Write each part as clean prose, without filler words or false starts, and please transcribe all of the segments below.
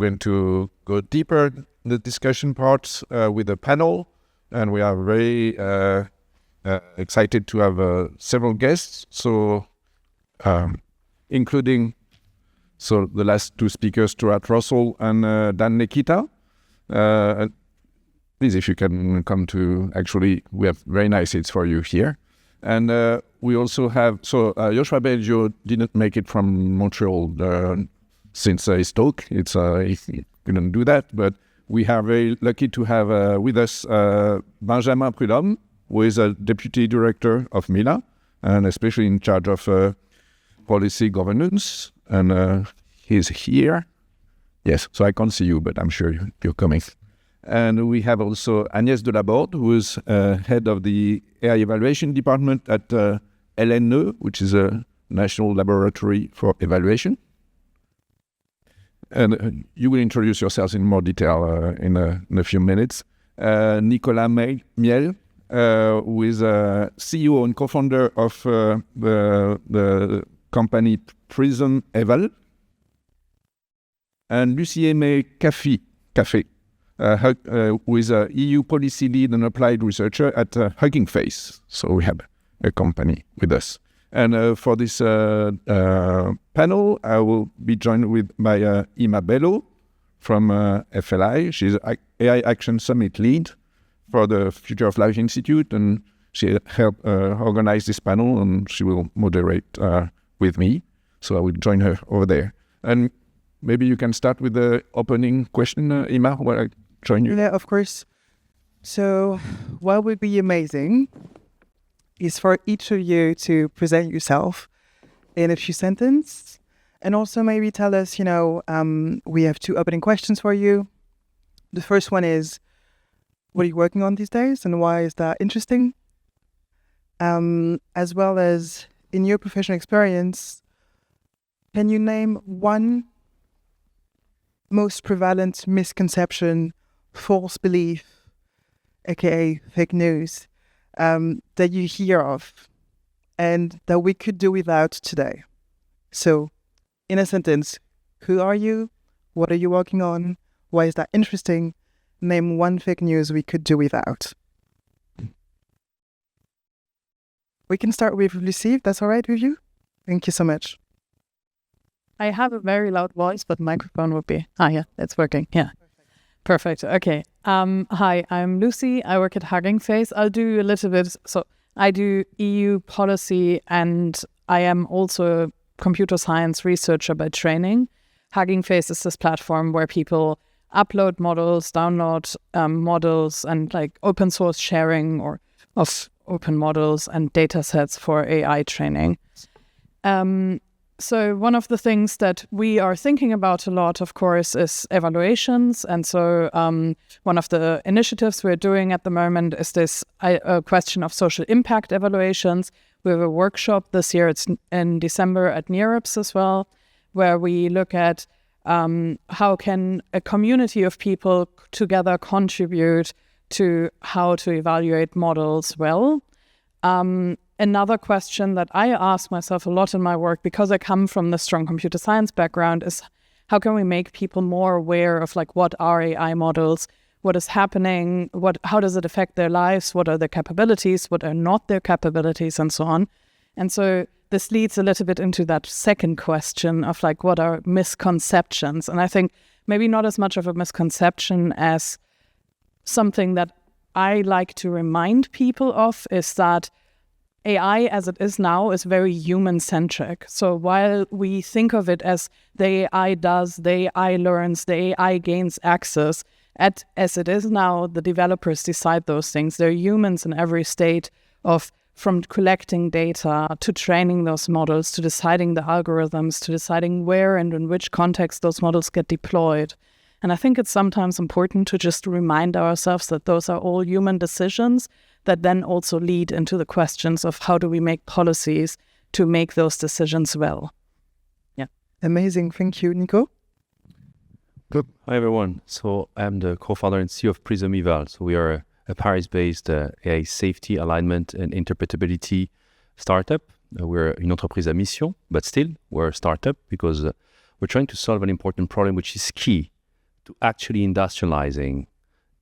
going to go deeper in the discussion part with a panel, and we are very excited to have several guests. So, including the last two speakers, Stuart and Dan Nechita. Please, if you can come to, actually, we have very nice seats for you here. And we also have, Joshua Bello didn't make it from Montreal since his talk. He couldn't do that, but we are very lucky to have with us Benjamin Prudhomme, who is a deputy director of MILA, and especially in charge of policy governance. And he's here. Yes, so I can't see you, but I'm sure you're coming. And we have also Agnès Delaborde, who is head of the AI evaluation department at LNE, which is a national laboratory for evaluation. And you will introduce yourselves in more detail in a few minutes. Nicolas Miailhe, who is CEO and co-founder of the company PRISM Eval. And Lucie-Aimée Kaffee, who is a EU policy lead and applied researcher at HuggingFace. So we have a company with us. And for this panel, I will be joined by Bello from FLI. She's AI Action Summit lead for the Future of Life Institute, and she helped organize this panel, and she will moderate with me. So I will join her over there. And maybe you can start with the opening question, Ima, while I join you. Yeah, of course. So what would be amazing is for each of you to present yourself in a few sentences, and also maybe tell us, we have two opening questions for you. The first one is, what are you working on these days, and why is that interesting? As well as, in your professional experience, can you name one most prevalent misconception, false belief, aka fake news, that you hear of and that we could do without today? So, in a sentence, who are you? What are you working on? Why is that interesting? Name one fake news we could do without. We can start with Lucie, if that's all right with you. Thank you so much. I have a very loud voice, but microphone would be... yeah, it's working. Yeah. Perfect. Okay. Hi, I'm Lucie. I work at HuggingFace. I'll do a little bit... So I do EU policy, and I am also a computer science researcher by training. HuggingFace is this platform where people upload models, download models, and like open source sharing of open models and data sets for AI training. So one of the things that we are thinking about a lot, of course, is evaluations. And so one of the initiatives we're doing at the moment is this question of social impact evaluations. We have a workshop this year, it's in December at NeurIPS as well, where we look at how can a community of people together contribute to how to evaluate models well. Another question that I ask myself a lot in my work, because I come from the strong computer science background, is how can we make people more aware of like what are AI models, what is happening, how does it affect their lives, what are their capabilities, what are not their capabilities, and so on. And so this leads a little bit into that second question of like what are misconceptions. And I think maybe not as much of a misconception as something that I like to remind people of is that AI as it is now is very human-centric. So while we think of it as the AI does, the AI learns, the AI gains access, as it is now, the developers decide those things. They're humans in every state from collecting data to training those models, to deciding the algorithms, to deciding where and in which context those models get deployed. And I think it's sometimes important to just remind ourselves that those are all human decisions that then also lead into the questions of how do we make policies to make those decisions well. Yeah. Amazing. Thank you, Nico. Good. Hi, everyone. So I'm the co-founder and CEO of PRISM Eval. So we are a Paris-based AI safety, alignment, and interpretability startup. We're une entreprise à mission, but still we're a startup because we're trying to solve an important problem which is key to actually industrializing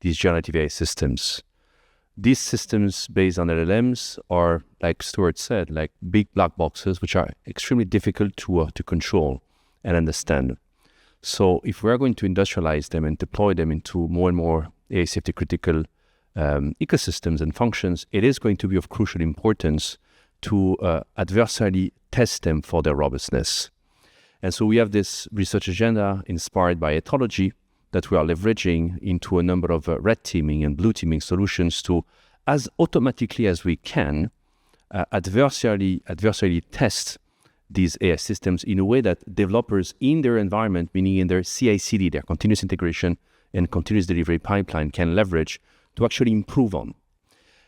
these generative AI systems. These systems based on LLMs are, like Stuart said, like big black boxes, which are extremely difficult to control and understand. So if we are going to industrialize them and deploy them into more and more AI safety critical ecosystems and functions, it is going to be of crucial importance to adversarially test them for their robustness. And so we have this research agenda inspired by ethology that we are leveraging into a number of red teaming and blue teaming solutions to, as automatically as we can, adversarially test these AI systems in a way that developers in their environment, meaning in their CI/CD, their continuous integration and continuous delivery pipeline, can leverage to actually improve on.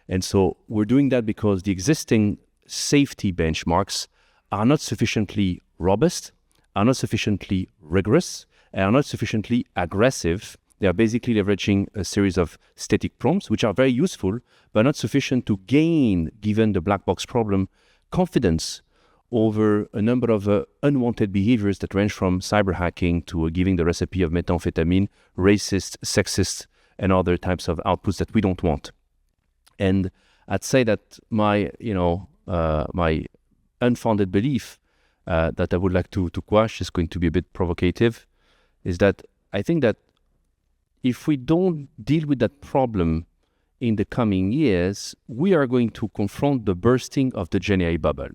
And so we're doing that because the existing safety benchmarks are not sufficiently robust, are not sufficiently rigorous, and are not sufficiently aggressive. They are basically leveraging a series of static prompts, which are very useful, but not sufficient to gain, given the black box problem, confidence over a number of unwanted behaviors that range from cyber hacking to giving the recipe of methamphetamine, racist, sexist, and other types of outputs that we don't want. And I'd say that my unfounded belief that I would like to quash is going to be a bit provocative, is that I think that if we don't deal with that problem in the coming years, we are going to confront the bursting of the Gen AI bubble.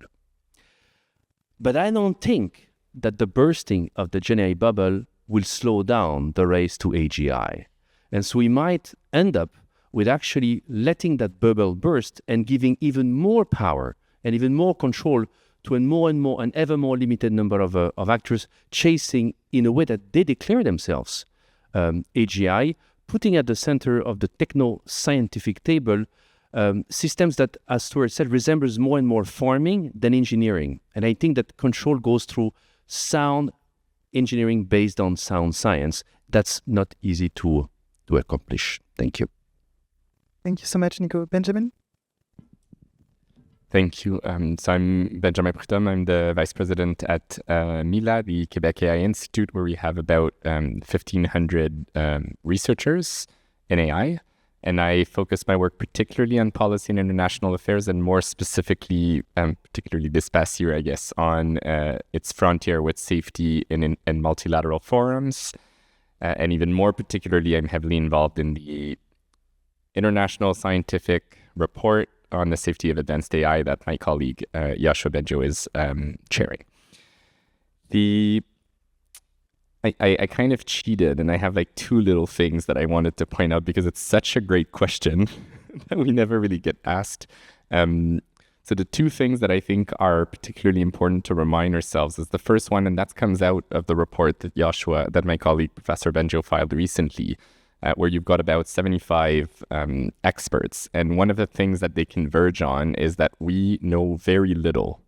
But I don't think that the bursting of the Gen AI bubble will slow down the race to AGI. And so we might end up with actually letting that bubble burst and giving even more power and even more control to a more and more and ever more limited number of actors chasing in a way that they declare themselves AGI, putting at the center of the techno-scientific table systems that, as Stuart said, resembles more and more farming than engineering. And I think that control goes through sound engineering based on sound science. That's not easy to accomplish. Thank you. Thank you so much, Nico. Benjamin? Thank you. So I'm Benjamin Prudhomme. I'm the Vice President at MILA, the Quebec AI Institute, where we have about 1,500 researchers in AI. And I focus my work particularly on policy and international affairs, and more specifically, particularly this past year, I guess, on its frontier with safety in multilateral forums. And even more particularly, I'm heavily involved in the international scientific report on the safety of advanced AI that my colleague Yoshua Bengio is chairing. I kind of cheated, and I have like two little things that I wanted to point out because it's such a great question that we never really get asked. So the two things that I think are particularly important to remind ourselves is the first one, and that comes out of the report that my colleague Professor Bengio filed recently, where you've got about 75 experts. And one of the things that they converge on is that we know very little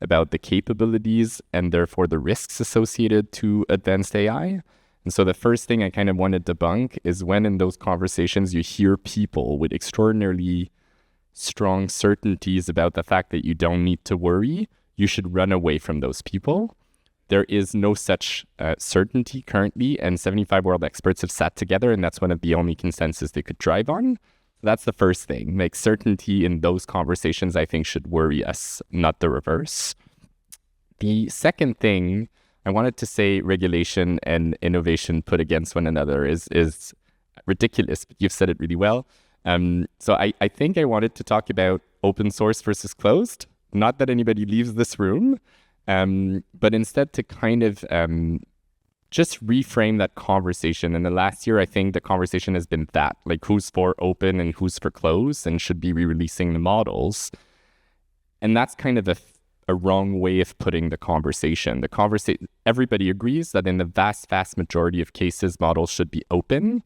about the capabilities and therefore the risks associated to advanced AI. And so the first thing I kind of want to debunk is when in those conversations you hear people with extraordinarily strong certainties about the fact that you don't need to worry, you should run away from those people. There is no such certainty currently, and 75 world experts have sat together, and that's one of the only consensus they could drive on. That's the first thing. Like, certainty in those conversations, I think, should worry us, not the reverse. The second thing, I wanted to say regulation and innovation put against one another is ridiculous, but you've said it really well. So I think I wanted to talk about open source versus closed. Not that anybody leaves this room, but instead to kind of just reframe that conversation. In the last year, I think the conversation has been that, like, who's for open and who's for closed and should be re-releasing the models. And that's kind of a wrong way of putting the conversation. Everybody agrees that in the vast majority of cases, models should be open.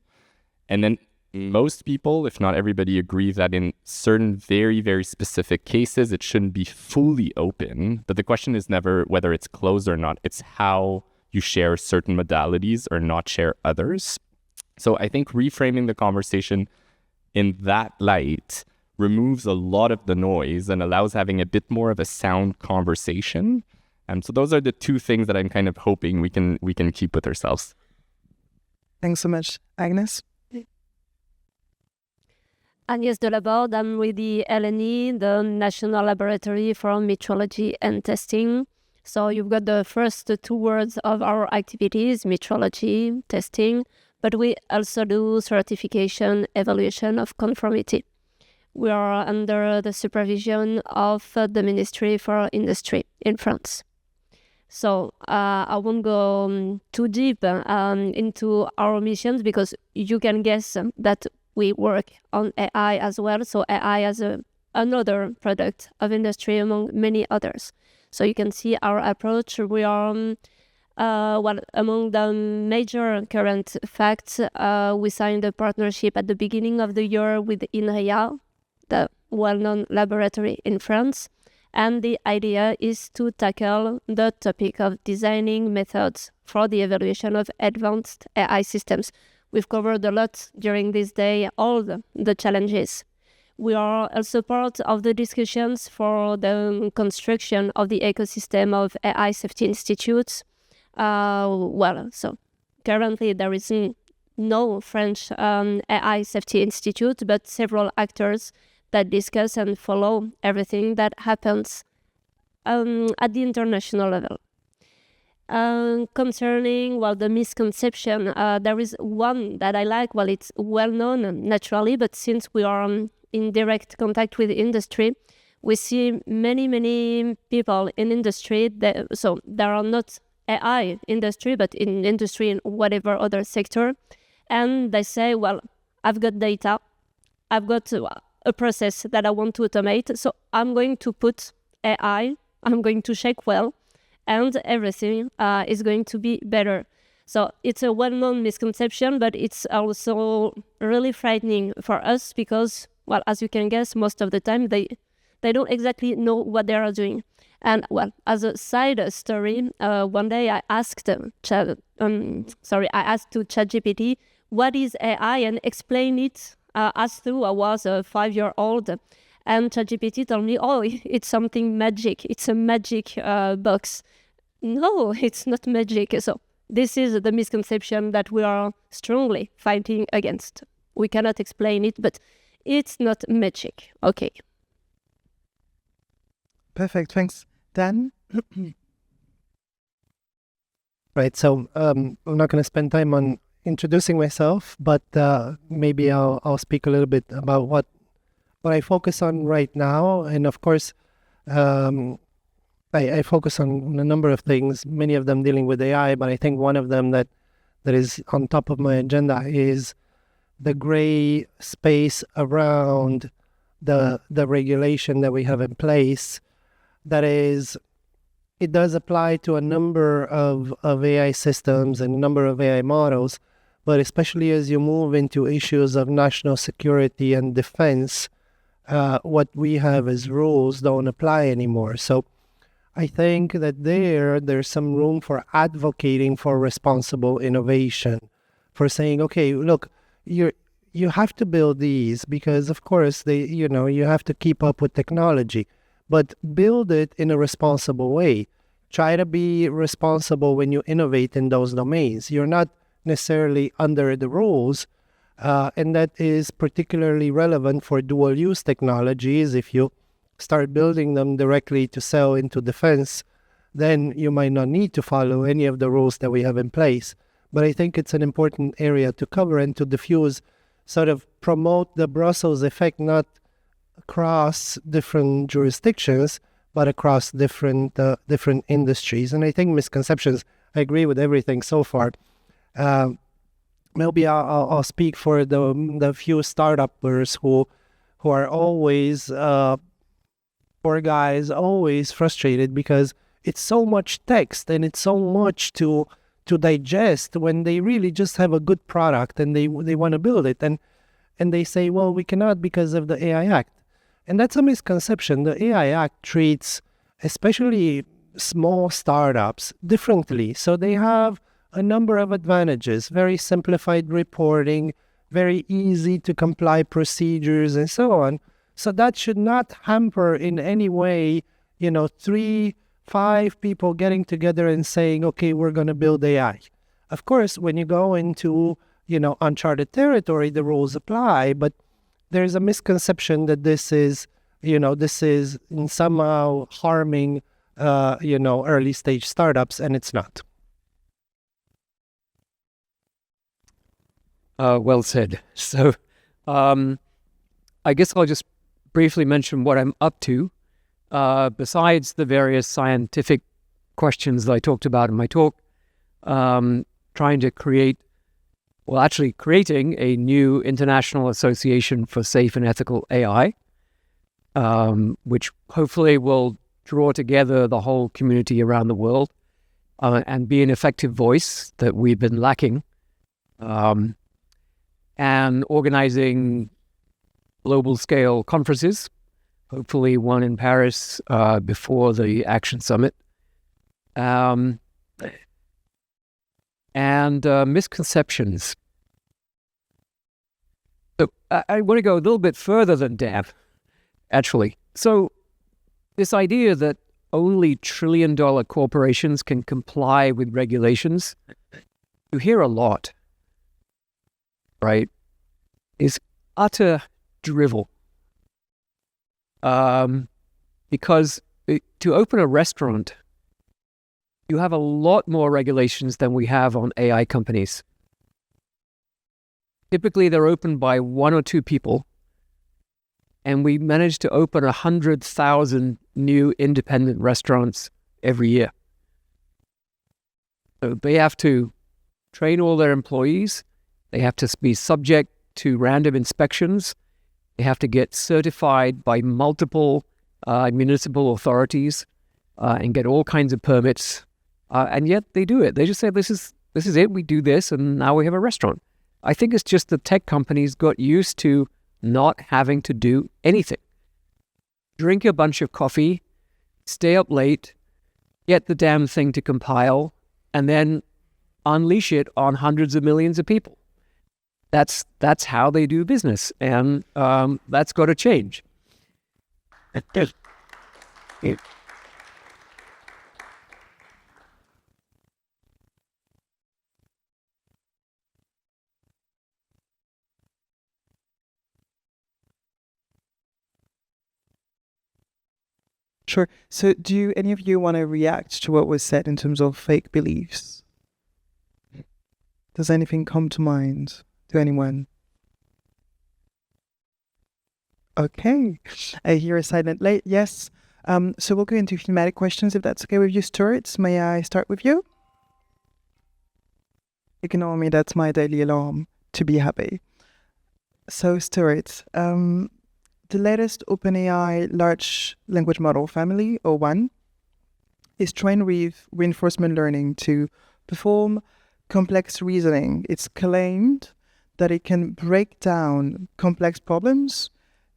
And then most people, if not everybody, agree that in certain very, very specific cases, it shouldn't be fully open. But the question is never whether it's closed or not. It's how you share certain modalities or not share others. So I think reframing the conversation in that light removes a lot of the noise and allows having a bit more of a sound conversation. And so those are the two things that I'm kind of hoping we can keep with ourselves. Thanks so much. Agnès? Agnès Delaborde, I'm with the LNE, the National Laboratory for Metrology and Testing. So you've got the first two words of our activities, metrology, testing, but we also do certification, evaluation of conformity. We are under the supervision of the Ministry for Industry in France. So I won't go too deep into our missions because you can guess that we work on AI as well. So AI as another product of industry among many others. So you can see our approach. We are, among the major current facts, we signed a partnership at the beginning of the year with INRIA, the well-known laboratory in France. And the idea is to tackle the topic of designing methods for the evaluation of advanced AI systems. We've covered a lot during this day, all the challenges. We are also part of the discussions for the construction of the ecosystem of AI safety institutes. So currently there is no French AI safety institute, but several actors that discuss and follow everything that happens at the international level. Concerning, the misconception, there is one that I like. It's well known naturally, but since we are in direct contact with industry, we see many people in industry. So there are not AI industry, but in industry in whatever other sector. And they say, I've got data, I've got a process that I want to automate. So I'm going to put AI, I'm going to check and everything is going to be better. So it's a well-known misconception, but it's also really frightening for us because, as you can guess, most of the time they don't exactly know what they are doing. And as a side story, one day I asked to ChatGPT, what is AI, and explain it as though I was a 5-year-old. And ChatGPT told me, it's something magic. It's a magic box. No, it's not magic. So this is the misconception that we are strongly fighting against. We cannot explain it, but it's not magic. Okay. Perfect. Thanks. Dan? Right. So I'm not going to spend time on introducing myself, but maybe I'll speak a little bit about what I focus on right now. And of course, I focus on a number of things, many of them dealing with AI, but I think one of them that is on top of my agenda is the gray space around the regulation that we have in place. That is, it does apply to a number of AI systems and a number of AI models, but especially as you move into issues of national security and defense, what we have as rules don't apply anymore. So I think that there's some room for advocating for responsible innovation, for saying, okay, look, you have to build these because, of course, you have to keep up with technology, but build it in a responsible way. Try to be responsible when you innovate in those domains. You're not necessarily under the rules, and that is particularly relevant for dual-use technologies. If you start building them directly to sell into defense, then you might not need to follow any of the rules that we have in place. But I think it's an important area to cover and to diffuse, sort of promote the Brussels effect, not across different jurisdictions, but across different industries. And I think misconceptions, I agree with everything so far. Maybe I'll speak for the few startuppers who are always poor guys, always frustrated because it's so much text and it's so much to digest when they really just have a good product and they want to build it. And they say, well, we cannot because of the AI Act. And that's a misconception. The AI Act treats especially small startups differently. So they have a number of advantages, very simplified reporting, very easy to comply procedures and so on. So that should not hamper in any way, 3-5 people getting together and saying, okay, we're going to build AI. Of course, when you go into uncharted territory, the rules apply, but there's a misconception that this is in somehow harming, early stage startups, and it's not. Well said. So I guess I'll just briefly mention what I'm up to. Besides the various scientific questions that I talked about in my talk, trying to creating a new international association for safe and ethical AI, which hopefully will draw together the whole community around the world and be an effective voice that we've been lacking, and organizing global scale conferences, hopefully one in Paris before the Action Summit. And misconceptions. So I want to go a little bit further than Dan, actually. So this idea that only trillion-dollar corporations can comply with regulations, you hear a lot, right, is utter drivel. Because to open a restaurant, you have a lot more regulations than we have on AI companies. Typically, they're opened by one or two people, and we manage to open 100,000 new independent restaurants every year. So they have to train all their employees. They have to be subject to random inspections. They have to get certified by multiple municipal authorities and get all kinds of permits. And yet they do it. They just say, this is it. We do this, and now we have a restaurant. I think it's just the tech companies got used to not having to do anything. Drink a bunch of coffee, stay up late, get the damn thing to compile, and then unleash it on hundreds of millions of people. That's how they do business, and that's got to change. Sure. So do any of you want to react to what was said in terms of fake beliefs? Does anything come to mind to anyone? Okay. I hear a silent yes. So we'll go into thematic questions if that's okay with you, Stuart. May I start with you? Ignore me, that's my daily alarm to be happy. So Stuart, the latest OpenAI large language model family, O1, is trained with reinforcement learning to perform complex reasoning. It's claimed that it can break down complex problems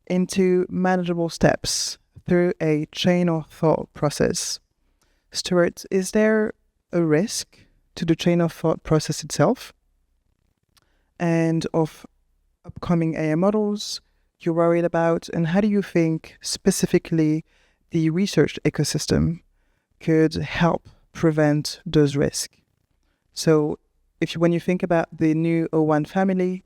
into manageable steps through a chain of thought process. Stuart, is there a risk to the chain of thought process itself and of upcoming AI models you're worried about, and how do you think specifically the research ecosystem could help prevent those risks? So when you think about the new O1 family,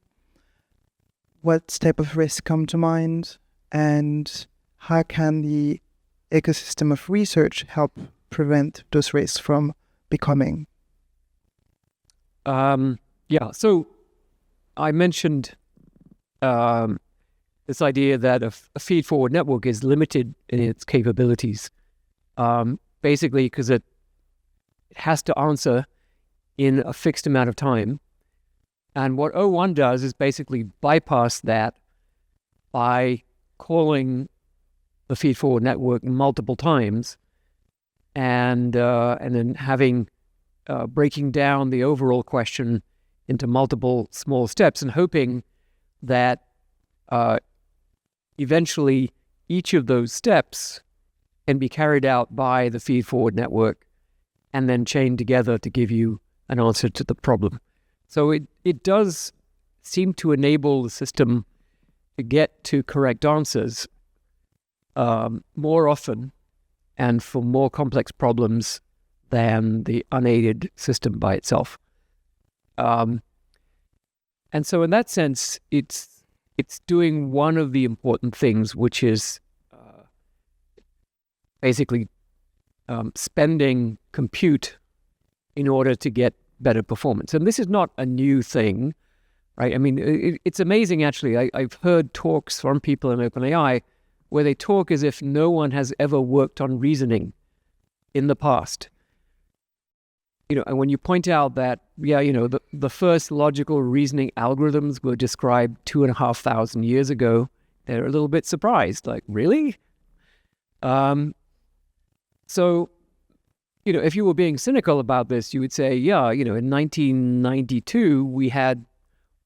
what type of risks come to mind, and how can the ecosystem of research help prevent those risks from becoming? So I mentioned this idea that a feed-forward network is limited in its capabilities, basically because it has to answer in a fixed amount of time. And what O1 does is basically bypass that by calling the feed-forward network multiple times and then having breaking down the overall question into multiple small steps and hoping that eventually each of those steps can be carried out by the feed-forward network and then chained together to give you an answer to the problem. So it does seem to enable the system to get to correct answers more often and for more complex problems than the unaided system by itself. And so in that sense, it's doing one of the important things, which is basically spending compute in order to get better performance. And this is not a new thing, right? I mean, it's amazing, actually. I've heard talks from people in OpenAI where they talk as if no one has ever worked on reasoning in the past. And when you point out that, the first logical reasoning algorithms were described 2,500 years ago, they're a little bit surprised, like, really? So, if you were being cynical about this, you would say, in 1992, we had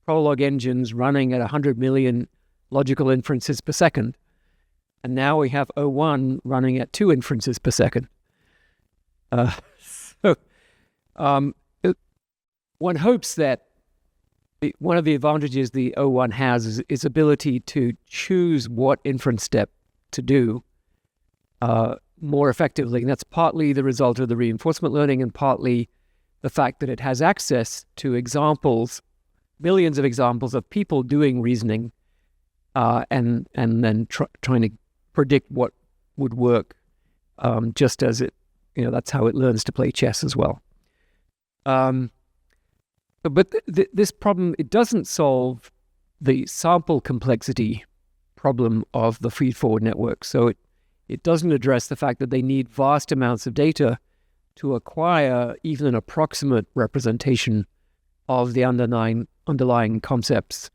Prolog engines running at 100 million logical inferences per second. And now we have O1 running at 2 inferences per second. One hopes that one of the advantages the O1 has is its ability to choose what inference step to do more effectively. And that's partly the result of the reinforcement learning and partly the fact that it has access to examples, millions of examples of people doing reasoning and then trying to predict what would work just as it, that's how it learns to play chess as well. But this problem, it doesn't solve the sample complexity problem of the feed-forward network. So it doesn't address the fact that they need vast amounts of data to acquire even an approximate representation of the underlying concepts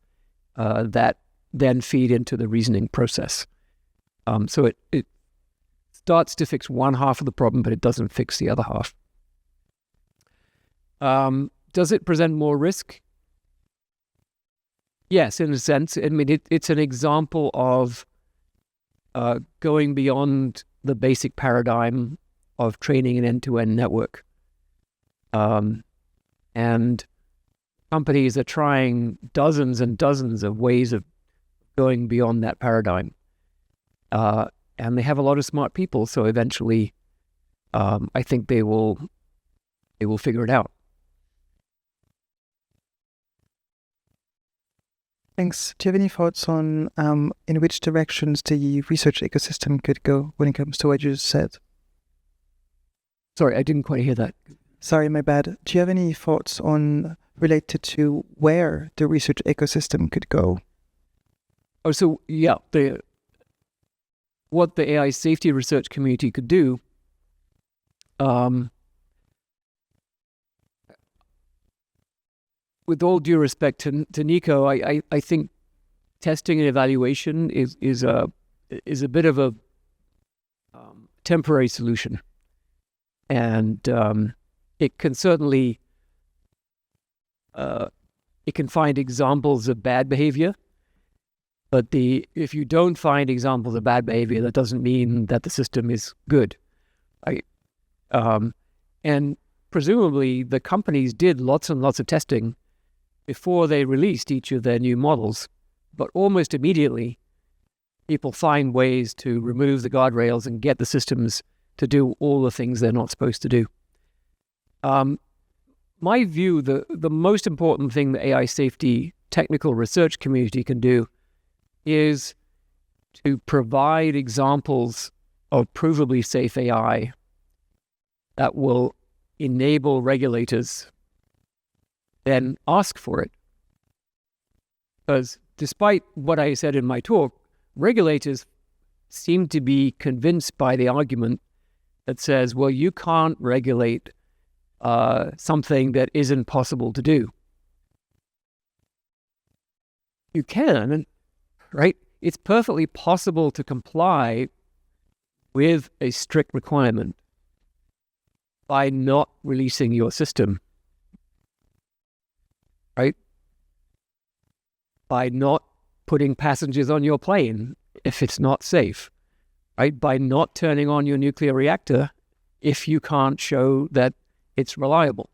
that then feed into the reasoning process. So it starts to fix one half of the problem, but it doesn't fix the other half. Does it present more risk? Yes, in a sense. I mean, it's an example of going beyond the basic paradigm of training an end-to-end network. And companies are trying dozens and dozens of ways of going beyond that paradigm. And they have a lot of smart people, so eventually I think they will figure it out. Thanks. Do you have any thoughts on in which directions the research ecosystem could go when it comes to what you just said? Sorry, I didn't quite hear that. Sorry, my bad. Do you have any thoughts on related to where the research ecosystem could go? Oh, so yeah, what the AI safety research community could do. With all due respect to Nico, I think testing and evaluation is a bit of a temporary solution, and it can certainly it can find examples of bad behavior. But if you don't find examples of bad behavior, that doesn't mean that the system is good, right? And presumably the companies did lots and lots of testing before they released each of their new models. But almost immediately, people find ways to remove the guardrails and get the systems to do all the things they're not supposed to do. My view, the most important thing the AI safety technical research community can do is to provide examples of provably safe AI that will enable regulators then ask for it. Because despite what I said in my talk, regulators seem to be convinced by the argument that says, well, you can't regulate something that isn't possible to do. You can, right? It's perfectly possible to comply with a strict requirement by not releasing your system, right? By not putting passengers on your plane if it's not safe, right? By not turning on your nuclear reactor if you can't show that it's reliable.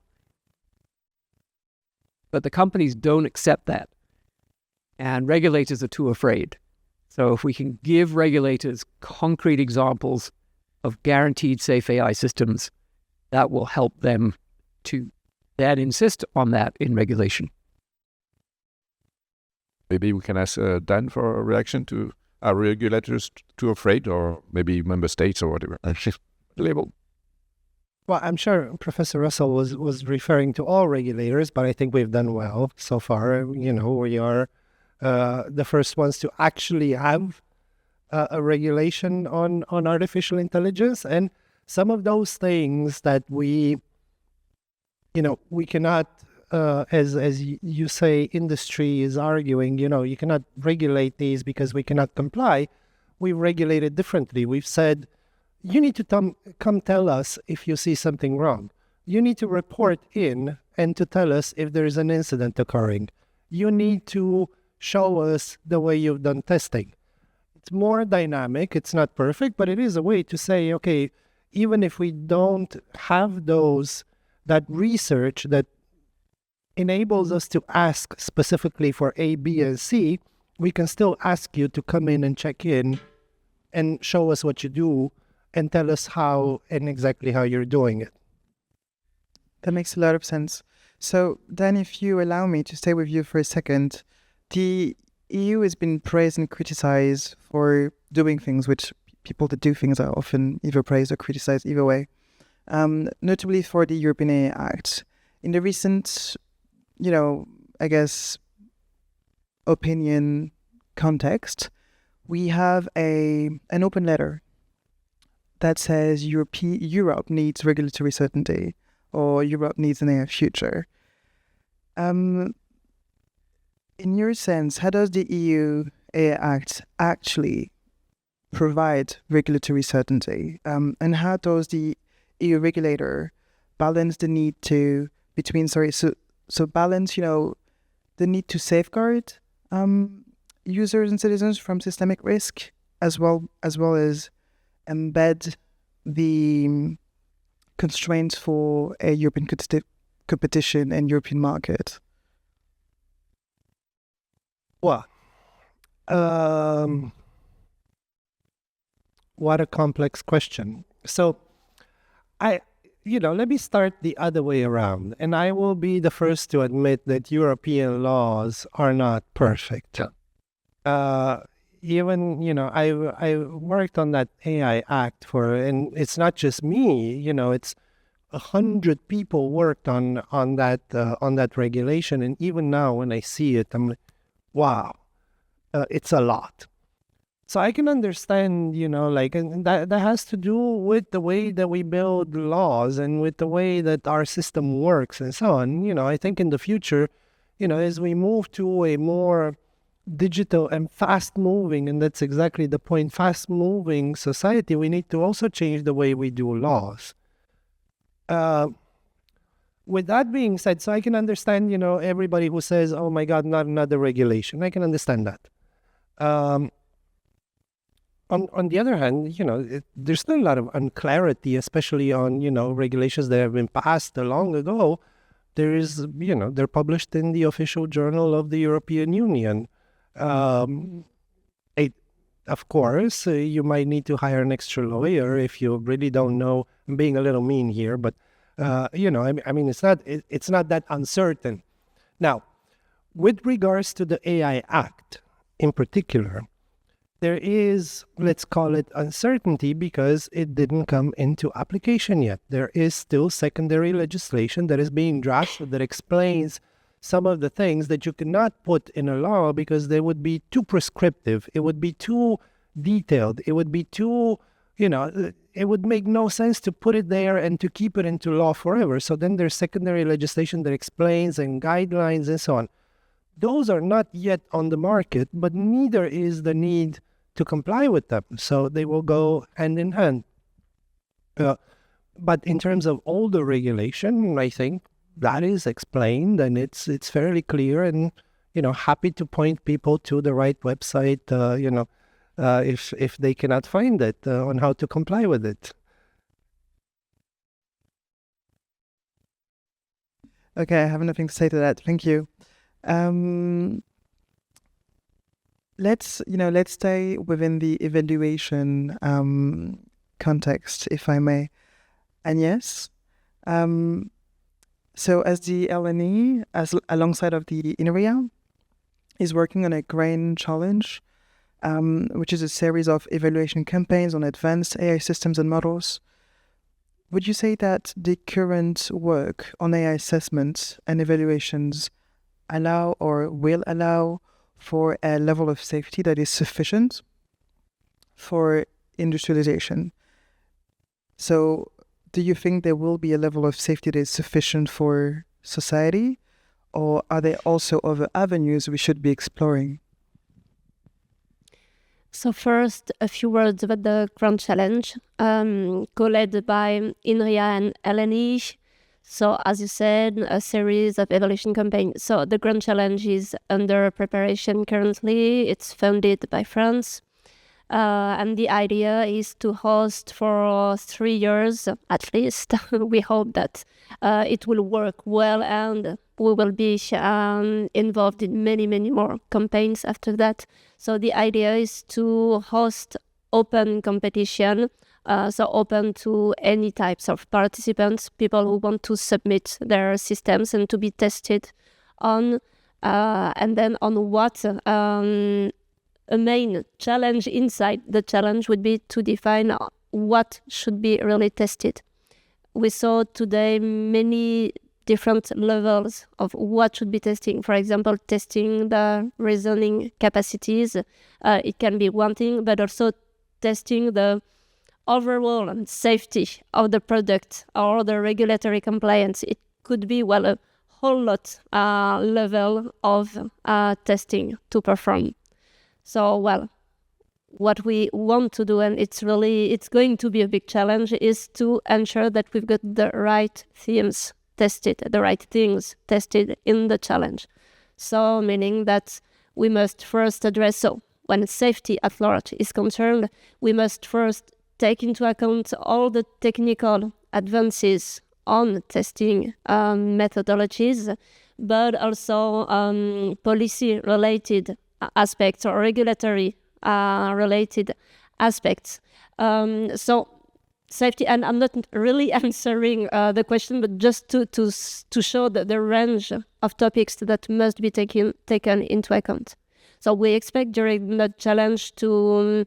But the companies don't accept that, and regulators are too afraid. So if we can give regulators concrete examples of guaranteed safe AI systems, that will help them to then insist on that in regulation. Maybe we can ask Dan for a reaction to are regulators too afraid, or maybe member states or whatever. Label. Well, I'm sure Professor Russell was referring to all regulators, but I think we've done well so far. You know, we are the first ones to actually have a regulation on artificial intelligence, and some of those things that we cannot, as you say, industry is arguing, you cannot regulate these because we cannot comply. We regulate it differently. We've said, you need to come tell us if you see something wrong. You need to report in and to tell us if there is an incident occurring. You need to show us the way you've done testing. It's more dynamic. It's not perfect, but it is a way to say, okay, even if we don't have that research that enables us to ask specifically for A, B, and C, we can still ask you to come in and check in and show us what you do and tell us how and exactly how you're doing it. That makes a lot of sense. So then if you allow me to stay with you for a second, the EU has been praised and criticized for doing things which people that do things are often either praised or criticized either way, notably for the European AI Act. In the recent, I guess, opinion context, we have an open letter that says Europe needs regulatory certainty, or Europe needs an AI future. In your sense, how does the EU AI Act actually provide regulatory certainty? And how does the EU regulator balance the need to, balance, the need to safeguard users and citizens from systemic risk, as well as embed the constraints for a European competition and European market? Well, what a complex question. So let me start the other way around. And I will be the first to admit that European laws are not perfect. Even, I worked on that AI Act and it's not just me, it's 100 people worked on that regulation. And even now when I see it, I'm like, wow, it's a lot. So I can understand, and that has to do with the way that we build laws and with the way that our system works and so on. I think in the future, as we move to a more digital and fast-moving, and that's exactly the point, fast-moving society, we need to also change the way we do laws. With that being said, so I can understand, everybody who says, oh my God, not another regulation. I can understand that. On the other hand, there's still a lot of unclarity, especially on, regulations that have been passed long ago. There is, they're published in the official journal of the European Union. Of course, you might need to hire an extra lawyer if you really don't know. I'm being a little mean here, but it's not that uncertain. Now, with regards to the AI Act in particular, there is, let's call it uncertainty because it didn't come into application yet. There is still secondary legislation that is being drafted that explains some of the things that you cannot put in a law because they would be too prescriptive. It would be too detailed. It would be too, it would make no sense to put it there and to keep it into law forever. So then there's secondary legislation that explains and guidelines and so on. Those are not yet on the market, but neither is the need to comply with them. So they will go hand in hand. But in terms of older regulation, I think that is explained and it's fairly clear, and happy to point people to the right website, if they cannot find it, on how to comply with it. Okay, I have nothing to say to that. Thank you. Let's stay within the evaluation context, if I may. Agnès, so as the LNE, alongside of the INRIA, is working on a grain challenge, which is a series of evaluation campaigns on advanced AI systems and models. Would you say that the current work on AI assessments and evaluations allow or will allow for a level of safety that is sufficient for industrialization? So do you think there will be a level of safety that is sufficient for society, or are there also other avenues we should be exploring? So first, a few words about the Grand Challenge, co-led by INRIA and LNE. So as you said, a series of evaluation campaigns. So the Grand Challenge is under preparation currently. It's funded by France. And the idea is to host for 3 years at least. We hope that it will work well, and we will be involved in many, many more campaigns after that. So the idea is to host open competition, so open to any types of participants, people who want to submit their systems and to be tested on, and then on what a main challenge inside the challenge would be to define what should be really tested. We saw today many different levels of what should be testing. For example, testing the reasoning capacities. It can be one thing, but also testing the overall safety of the product or the regulatory compliance. It could be, well, a whole lot level of testing to perform. So, well, what we want to do, and it's going to be a big challenge, is to ensure that we've got the right themes tested, the right things tested in the challenge. So, meaning that we must first address, so when safety at large is concerned, we must first take into account all the technical advances on testing methodologies, but also policy-related aspects or regulatory related aspects. So safety, and I'm not really answering the question, but just to show the range of topics that must be taken into account. So we expect during the challenge to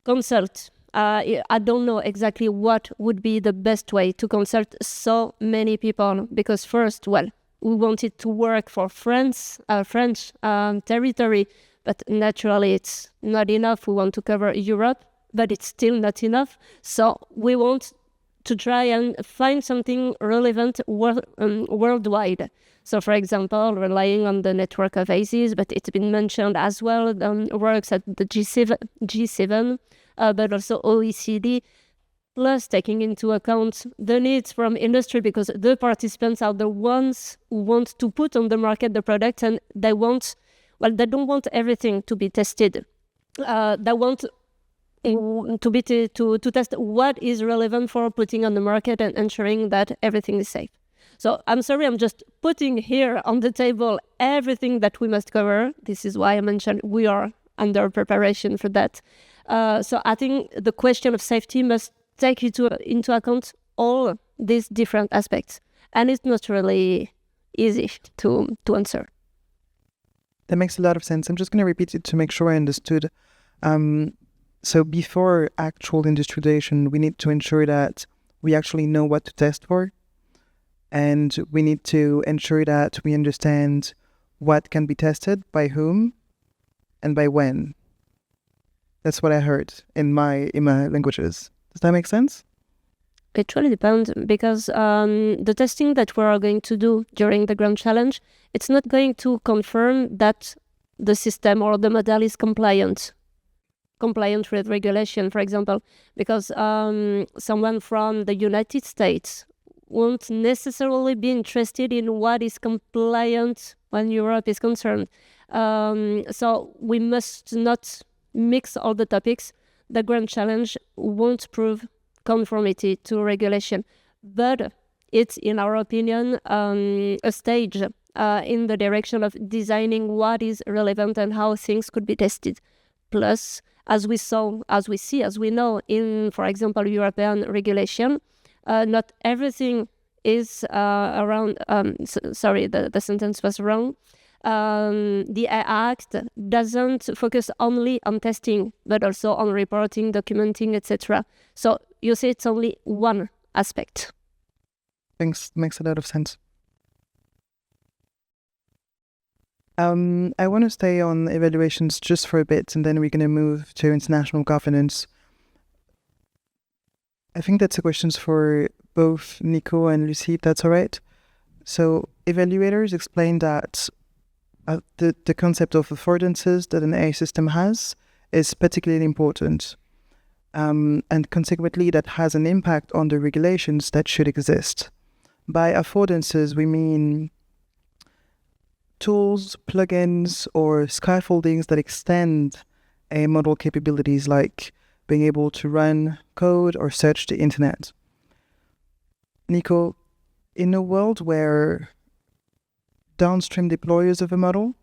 consult. I don't know exactly what would be the best way to consult so many people, because first, well, we want it to work for French territory, but naturally it's not enough. We want to cover Europe, but it's still not enough. So we want to try and find something relevant worldwide. So, for example, relying on the network of ACEs, but it's been mentioned as well, works at the G7, but also OECD, plus taking into account the needs from industry, because the participants are the ones who want to put on the market the product, and they don't want everything to be tested. They want to test what is relevant for putting on the market and ensuring that everything is safe. So I'm sorry, I'm just putting here on the table everything that we must cover. This is why I mentioned we are under preparation for that. So I think the question of safety must take into account all these different aspects. And it's not really easy to answer. That makes a lot of sense. I'm just going to repeat it to make sure I understood. So before actual industrialization, we need to ensure that we actually know what to test for. And we need to ensure that we understand what can be tested, by whom, and by when. That's what I heard in my languages. Does that make sense? It really depends, because the testing that we are going to do during the Grand Challenge, it's not going to confirm that the system or the model is compliant with regulation, for example, because someone from the United States won't necessarily be interested in what is compliant when Europe is concerned. So we must not mix all the topics. The Grand Challenge won't prove conformity to regulation, but it's, in our opinion, a stage in the direction of designing what is relevant and how things could be tested. Plus, as we know in, for example, European regulation, not everything is around. Sorry, the sentence was wrong. the AI Act doesn't focus only on testing, but also on reporting, documenting, etc. So you see, it's only one aspect. Thanks. Makes a lot of sense. I want to stay on evaluations just for a bit, and then we're going to move to international governance. I think that's a question for both Nico and Lucie, if that's all right. So evaluators explain that the concept of affordances that an AI system has is particularly important. And consequently, that has an impact on the regulations that should exist. By affordances, we mean tools, plugins, or scaffoldings that extend a model capabilities, like being able to run code or search the internet. Nico, in a world where downstream deployers of a model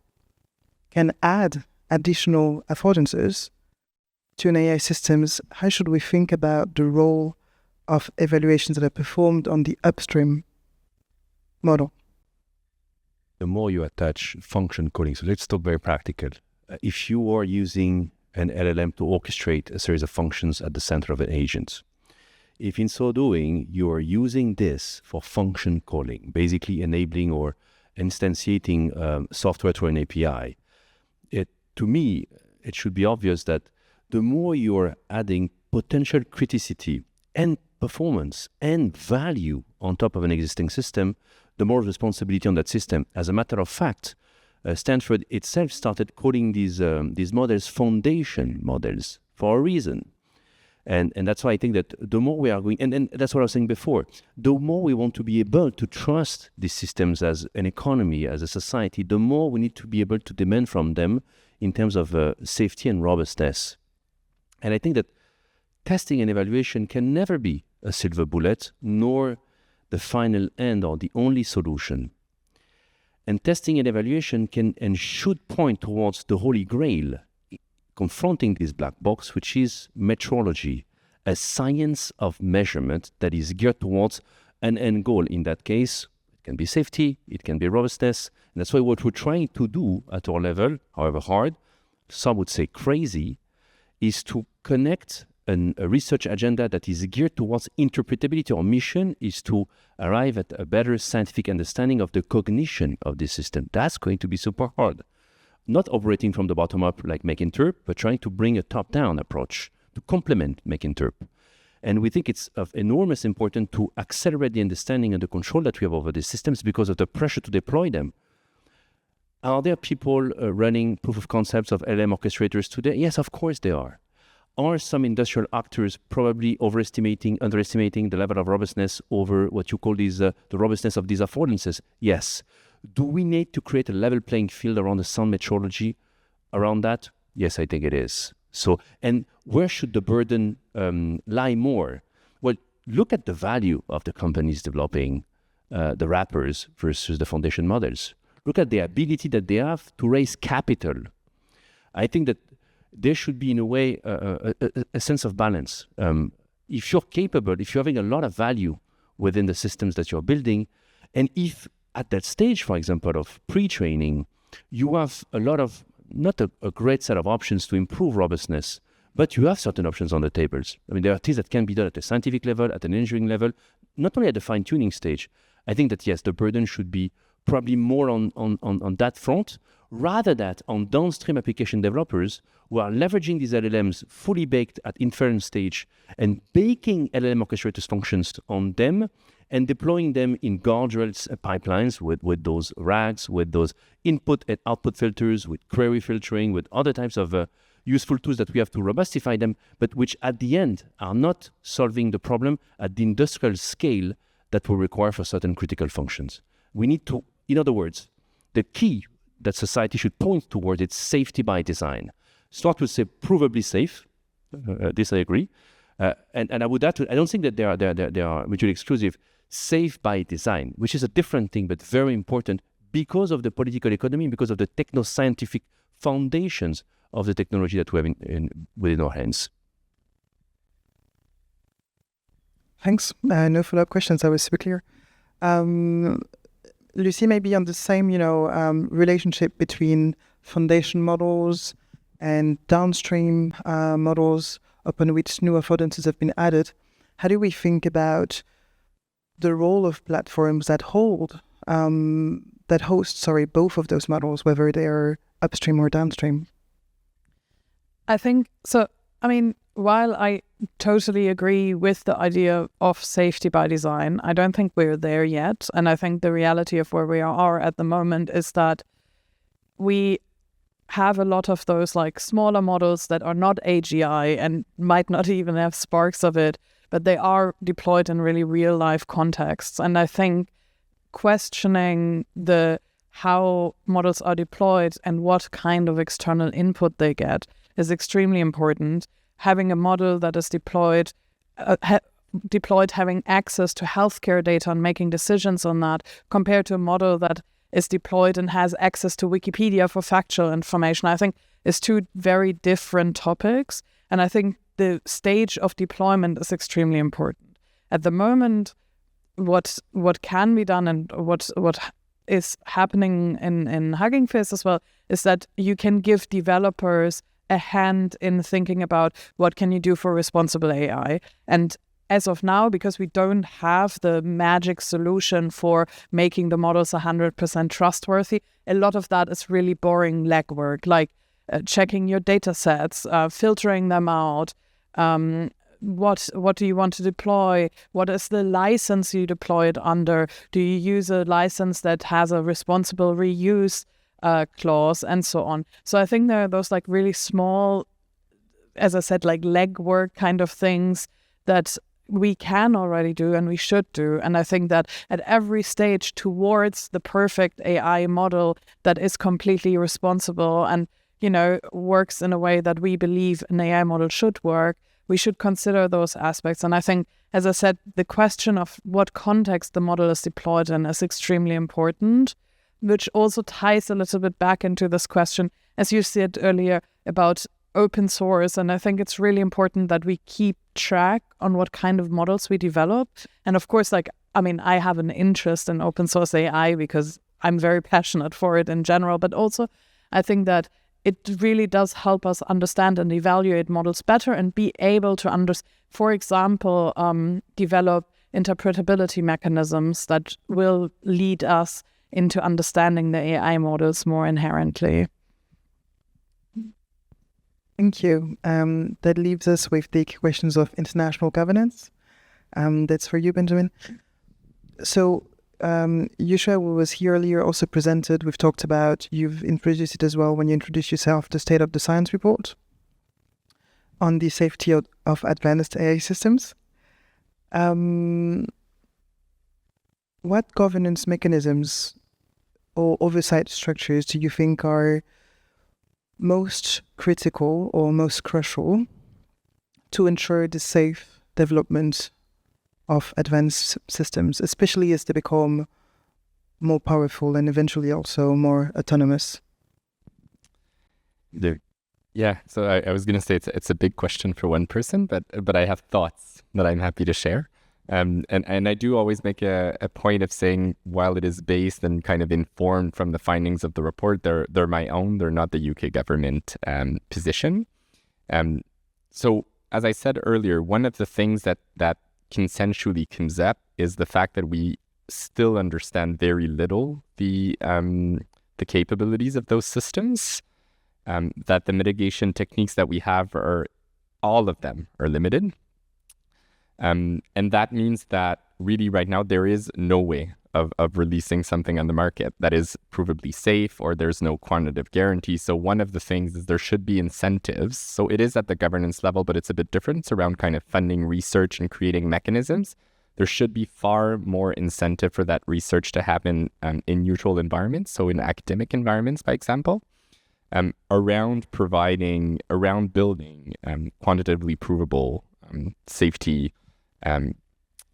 can add additional affordances to an AI systems, how should we think about the role of evaluations that are performed on the upstream model? The more you attach function calling, so let's talk very practical. If you are using an LLM to orchestrate a series of functions at the center of an agent, if in so doing, you are using this for function calling, basically enabling or instantiating software through an API, to me, it should be obvious that the more you're adding potential criticity and performance and value on top of an existing system, the more responsibility on that system. As a matter of fact, Stanford itself started calling these models foundation models for a reason. And that's why I think that the more we are going, and that's what I was saying before, the more we want to be able to trust these systems as an economy, as a society, the more we need to be able to demand from them in terms of safety and robustness. And I think that testing and evaluation can never be a silver bullet, nor the final end or the only solution. And testing and evaluation can and should point towards the holy grail, confronting this black box, which is metrology, a science of measurement that is geared towards an end goal. In that case, it can be safety, it can be robustness. And that's why what we're trying to do at our level, however hard, some would say crazy, is to connect a research agenda that is geared towards interpretability. Our mission is to arrive at a better scientific understanding of the cognition of this system. That's going to be super hard. Not operating from the bottom up like MakeInterp, but trying to bring a top-down approach to complement MakeInterp. And we think it's of enormous importance to accelerate the understanding and the control that we have over these systems because of the pressure to deploy them. Are there people running proof of concepts of LLM orchestrators today? Yes, of course there are. Are some industrial actors probably underestimating the level of robustness over what you call the robustness of these affordances? Yes. Do we need to create a level playing field around the sound metrology around that? Yes, I think it is. So, and where should the burden lie more? Well, look at the value of the companies developing the wrappers versus the foundation models. Look at the ability that they have to raise capital. I think that there should be, in a way, a sense of balance. If you're capable, if you're having a lot of value within the systems that you're building, and if at that stage, for example, of pre-training, you have a lot of, not a great set of options to improve robustness, but you have certain options on the tables. I mean, there are things that can be done at a scientific level, at an engineering level, not only at the fine-tuning stage. I think that, yes, the burden should be probably more on that front, rather than on downstream application developers who are leveraging these LLMs fully baked at inference stage and baking LLM orchestrators functions on them and deploying them in guardrails pipelines with those RAGs, with those input and output filters, with query filtering, with other types of useful tools that we have to robustify them, but which at the end are not solving the problem at the industrial scale that will require for certain critical functions. We need to, in other words, the key that society should point toward its safety by design. Stuart would say provably safe. This I agree. And I would add to, I don't think that they are mutually exclusive. Safe by design, which is a different thing, but very important because of the political economy, because of the techno-scientific foundations of the technology that we have within our hands. Thanks. No follow-up questions. That was super clear. Lucie, maybe on the same, relationship between foundation models and downstream models upon which new affordances have been added. How do we think about the role of platforms that host both of those models, whether they are upstream or downstream? I think so. I mean, while I totally agree with the idea of safety by design, I don't think we're there yet. And I think the reality of where we are at the moment is that we have a lot of those like smaller models that are not AGI and might not even have sparks of it, but they are deployed in really real life contexts. And I think questioning how models are deployed and what kind of external input they get is extremely important. Having a model that is deployed having access to healthcare data and making decisions on that, compared to a model that is deployed and has access to Wikipedia for factual information, I think is two very different topics. And I think the stage of deployment is extremely important. At the moment, what can be done and what is happening in HuggingFace as well is that you can give developers a hand in thinking about what can you do for responsible AI. And as of now, because we don't have the magic solution for making the models 100% trustworthy, a lot of that is really boring legwork, like checking your data sets, filtering them out. What do you want to deploy? What is the license you deploy it under? Do you use a license that has a responsible reuse clause and so on? So I think there are those like really small, as I said, like legwork kind of things that we can already do and we should do. And I think that at every stage towards the perfect AI model that is completely responsible and, works in a way that we believe an AI model should work, we should consider those aspects. And I think, as I said, the question of what context the model is deployed in is extremely important, which also ties a little bit back into this question, as you said earlier, about open source. And I think it's really important that we keep track on what kind of models we develop. And of course, I have an interest in open source AI because I'm very passionate for it in general, but also I think that it really does help us understand and evaluate models better and be able to, for example, develop interpretability mechanisms that will lead us into understanding the AI models more inherently. Thank you. That leaves us with the questions of international governance. That's for you, Benjamin. So, Yusha, who was here earlier, also presented. We've talked about, you've introduced it as well when you introduced yourself, the State of the Science report on the safety of advanced AI systems. What governance mechanisms or oversight structures do you think are most critical or most crucial to ensure the safe development of advanced systems, especially as they become more powerful and eventually also more autonomous? So I was going to say it's a big question for one person, but I have thoughts that I'm happy to share. And I do always make a point of saying, while it is based and kind of informed from the findings of the report, they're my own. They're not the UK government position. So as I said earlier, one of the things that consensually comes up is the fact that we still understand very little the capabilities of those systems. That the mitigation techniques that we have all of them are limited. And that means that really right now there is no way of releasing something on the market that is provably safe, or there's no quantitative guarantee. So one of the things is there should be incentives. So it is at the governance level, but it's a bit different. It's around kind of funding research and creating mechanisms. There should be far more incentive for that research to happen in neutral environments. So in academic environments, by example, around building quantitatively provable safety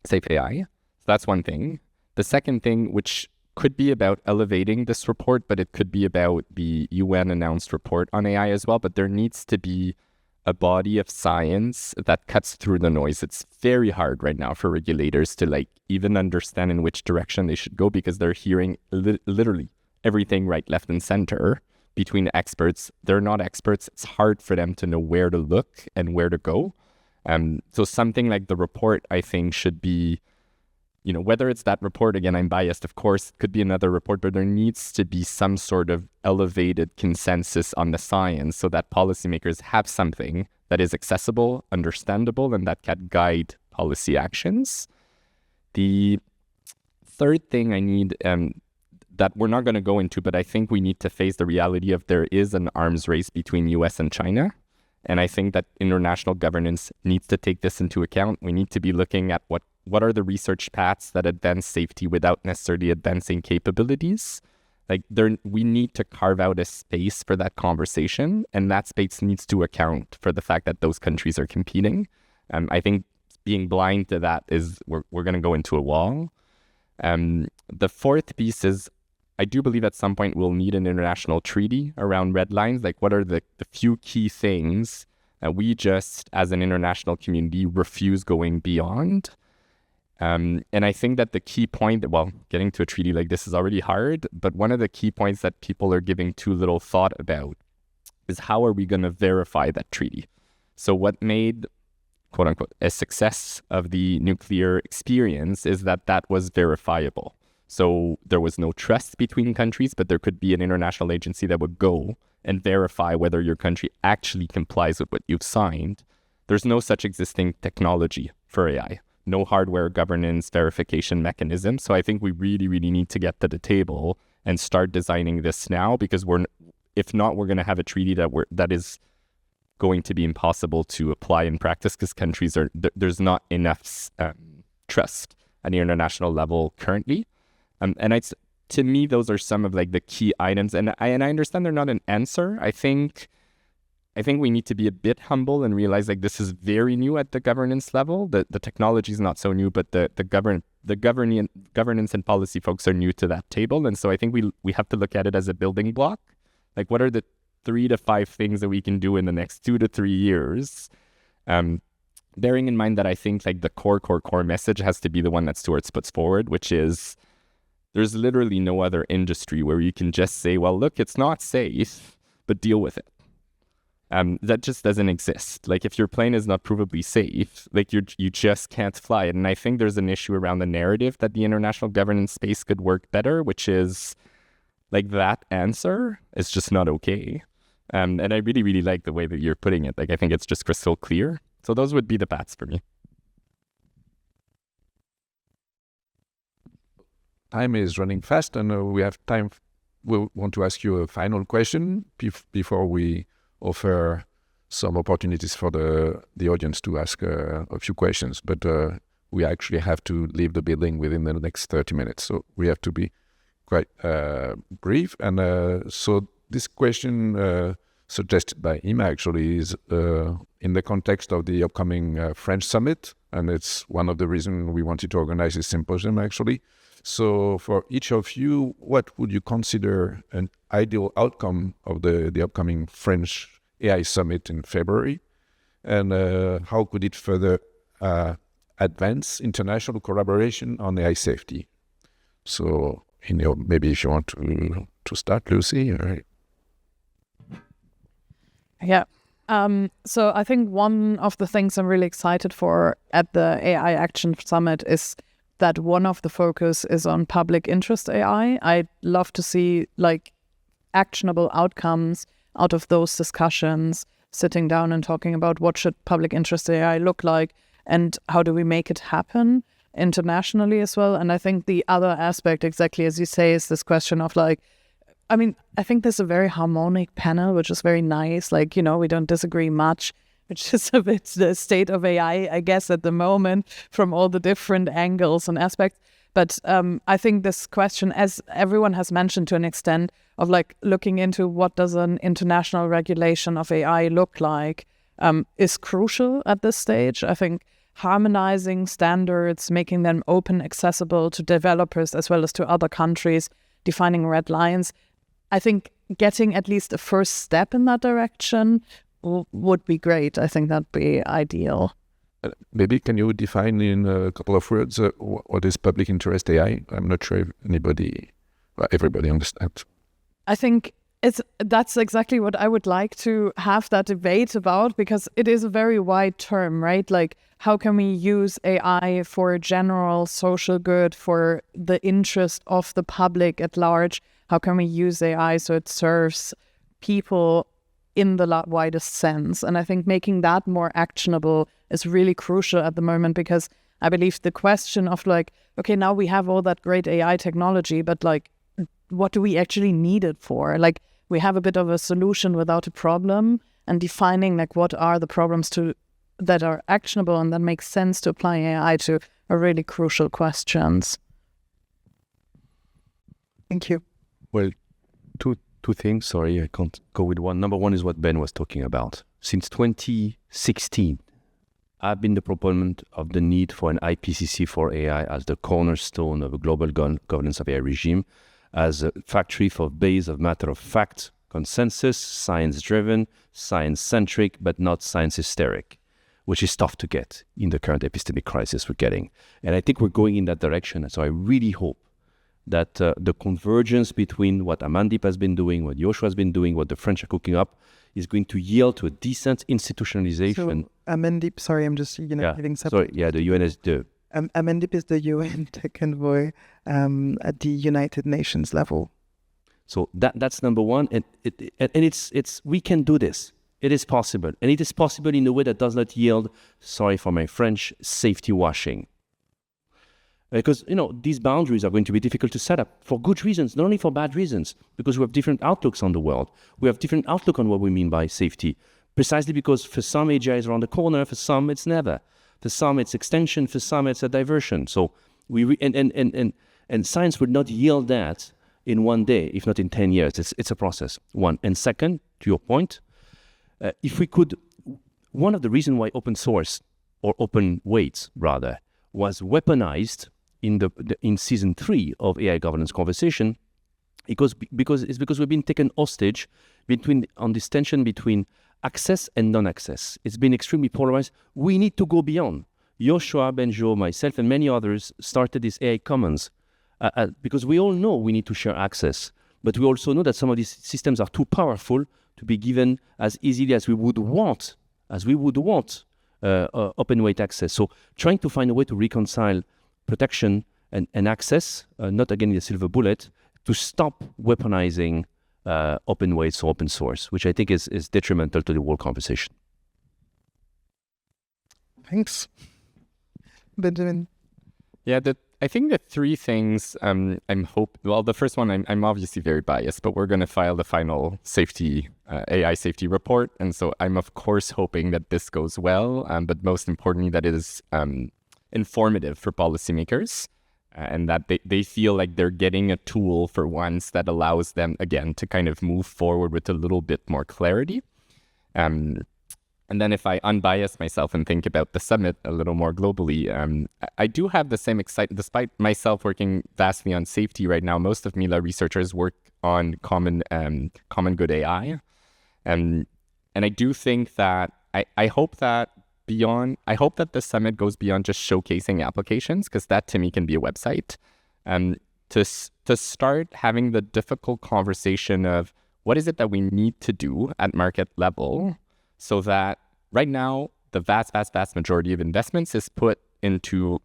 safe AI. So that's one thing. The second thing, which could be about elevating this report, but it could be about the UN announced report on AI as well, but there needs to be a body of science that cuts through the noise. It's very hard right now for regulators to like even understand in which direction they should go, because they're hearing literally everything right, left, and center between experts. They're not experts. It's hard for them to know where to look and where to go. So something like the report, I think, should be, you know, whether it's that report, again, I'm biased, of course, it could be another report, but there needs to be some sort of elevated consensus on the science so that policymakers have something that is accessible, understandable, and that can guide policy actions. The third thing I need, that we're not going to go into, but I think we need to face the reality of there is an arms race between US and China. And I think that international governance needs to take this into account. We need to be looking at what are the research paths that advance safety without necessarily advancing capabilities. Like we need to carve out a space for that conversation, and that space needs to account for the fact that those countries are competing. I think being blind to that is we're going to go into a wall. The fourth piece is, I do believe at some point we'll need an international treaty around red lines. Like, what are the few key things that we just, as an international community, refuse going beyond? And I think that the key point, well, getting to a treaty like this is already hard, but one of the key points that people are giving too little thought about is how are we going to verify that treaty? So what made, quote unquote, a success of the nuclear experience is that that was verifiable. So there was no trust between countries, but there could be an international agency that would go and verify whether your country actually complies with what you've signed. There's no such existing technology for AI, no hardware governance verification mechanism. So I think we really, really need to get to the table and start designing this now, because if not, we're going to have a treaty that is going to be impossible to apply in practice, because countries there's not enough trust at the international level currently. And to me, those are some of like the key items. And I understand they're not an answer. I think we need to be a bit humble and realize like this is very new at the governance level. The technology is not so new, but the governance and policy folks are new to that table. And so I think we have to look at it as a building block. Like, what are the 3 to 5 things that we can do in the next 2 to 3 years? Bearing in mind that I think like the core message has to be the one that Stuart puts forward, which is, there's literally no other industry where you can just say, well, look, it's not safe, but deal with it. That just doesn't exist. Like, if your plane is not provably safe, like you just can't fly it. And I think there's an issue around the narrative that the international governance space could work better, which is like that answer is just not okay. And I really, really like the way that you're putting it. Like, I think it's just crystal clear. So those would be the paths for me. Time is running fast, and we have time. We want to ask you a final question before we offer some opportunities for the audience to ask a few questions. But we actually have to leave the building within the next 30 minutes, so we have to be quite brief. And so this question suggested by Ima actually is in the context of the upcoming French summit, and it's one of the reasons we wanted to organize this symposium actually. So for each of you, what would you consider an ideal outcome of the upcoming French AI summit in February? And how could it further advance international collaboration on AI safety? So, maybe if you want to start, Lucy. Or... Yeah. So I think one of the things I'm really excited for at the AI Action Summit is that one of the focus is on public interest AI. I'd love to see like actionable outcomes out of those discussions, sitting down and talking about what should public interest AI look like and how do we make it happen internationally as well. And I think the other aspect, exactly as you say, is this question of like, I mean, I think there's a very harmonic panel, which is very nice. Like, we don't disagree much, which is a bit the state of AI, I guess, at the moment from all the different angles and aspects. But I think this question, as everyone has mentioned to an extent, of like looking into what does an international regulation of AI look like is crucial at this stage. I think harmonizing standards, making them open, accessible to developers as well as to other countries, defining red lines. I think getting at least a first step in that direction would be great. I think that'd be ideal. Maybe can you define in a couple of words what is public interest AI? I'm not sure if everybody understands. I think that's exactly what I would like to have that debate about, because it is a very wide term, right? Like, how can we use AI for general social good, for the interest of the public at large? How can we use AI so it serves people in the widest sense? And I think making that more actionable is really crucial at the moment, because I believe the question of like, okay, now we have all that great AI technology, but like, what do we actually need it for? Like, we have a bit of a solution without a problem, and defining like what are the problems that are actionable and that makes sense to apply AI to are really crucial questions. Thank you. Well, two things. Sorry, I can't go with one. Number one is what Ben was talking about. Since 2016, I've been the proponent of the need for an IPCC for AI as the cornerstone of a global governance of AI regime, as a factory for base of matter of fact, consensus, science-driven, science-centric, but not science-hysteric, which is tough to get in the current epistemic crisis we're getting. And I think we're going in that direction. So I really hope that the convergence between what Amandip has been doing, what Joshua has been doing, what the French are cooking up, is going to yield to a decent institutionalization. So Amandip, sorry, I'm just giving Sorry, separate. the UNS. Amandip is the UN tech envoy at the United Nations level. So that's number one, and it's we can do this. It is possible, and it is possible in a way that does not yield, sorry for my French, safety washing. Because these boundaries are going to be difficult to set up for good reasons, not only for bad reasons, because we have different outlooks on the world. We have different outlook on what we mean by safety, precisely because for some AGI is around the corner, for some it's never. For some it's extension, for some it's a diversion. So and science would not yield that in one day, if not in 10 years. It's a process, one. And second, to your point, if we could, one of the reasons why open source, or open weights rather, was weaponized in season 3 of AI governance conversation, because we've been taken hostage on this tension between access and non-access. It's been extremely polarized. We need to go beyond. Joshua, Benjo, myself, and many others started this AI Commons because we all know we need to share access, but we also know that some of these systems are too powerful to be given as easily as we would want open weight access. So trying to find a way to reconcile protection and access, not again the silver bullet, to stop weaponizing open weights or open source, which I think is detrimental to the whole conversation. Thanks. Benjamin. Yeah, I think the three things the first one, I'm obviously very biased, but we're going to file the final AI safety report. And so I'm of course hoping that this goes well, but most importantly that it is informative for policymakers and that they feel like they're getting a tool for once that allows them, again, to kind of move forward with a little bit more clarity. And then if I unbias myself and think about the summit a little more globally, I do have the same excitement, despite myself working vastly on safety right now. Most of MILA researchers work on common good AI. And I do think that, I hope that the summit goes beyond just showcasing applications, because that to me can be a website. To start having the difficult conversation of what is it that we need to do at market level, so that right now, the vast majority of investments is put into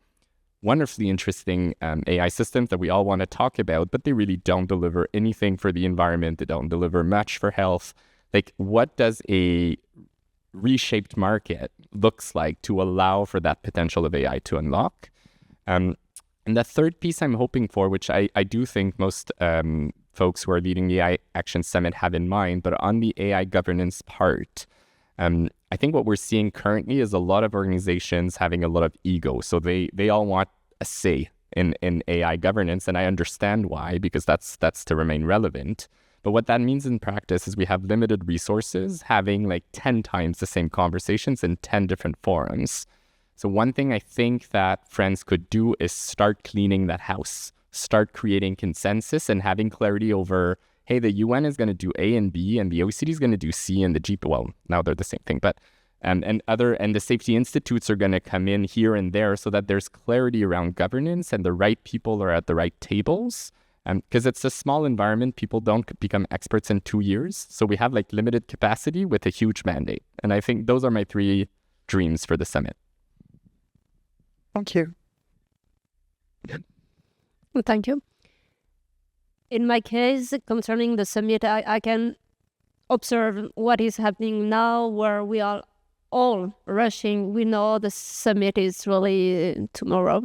wonderfully interesting AI systems that we all want to talk about, but they really don't deliver anything for the environment. They don't deliver much for health. Like, what does a reshaped market looks like to allow for that potential of AI to unlock? And the third piece I'm hoping for, which I do think most folks who are leading the AI Action Summit have in mind, but on the AI governance part, I think what we're seeing currently is a lot of organizations having a lot of ego. So they all want a say in AI governance, and I understand why, because that's to remain relevant. But what that means in practice is we have limited resources having like 10 times the same conversations in 10 different forums. So one thing I think that friends could do is start cleaning that house, start creating consensus and having clarity over, hey, the UN is going to do A and B, and the OECD is going to do C, and the G, well, now they're the same thing, but and the safety institutes are going to come in here and there, so that there's clarity around governance and the right people are at the right tables. Because it's a small environment, people don't become experts in 2 years. So we have like limited capacity with a huge mandate. And I think those are my 3 dreams for the summit. Thank you. Well, thank you. In my case, concerning the summit, I can observe what is happening now, where we are all rushing. We know the summit is really tomorrow.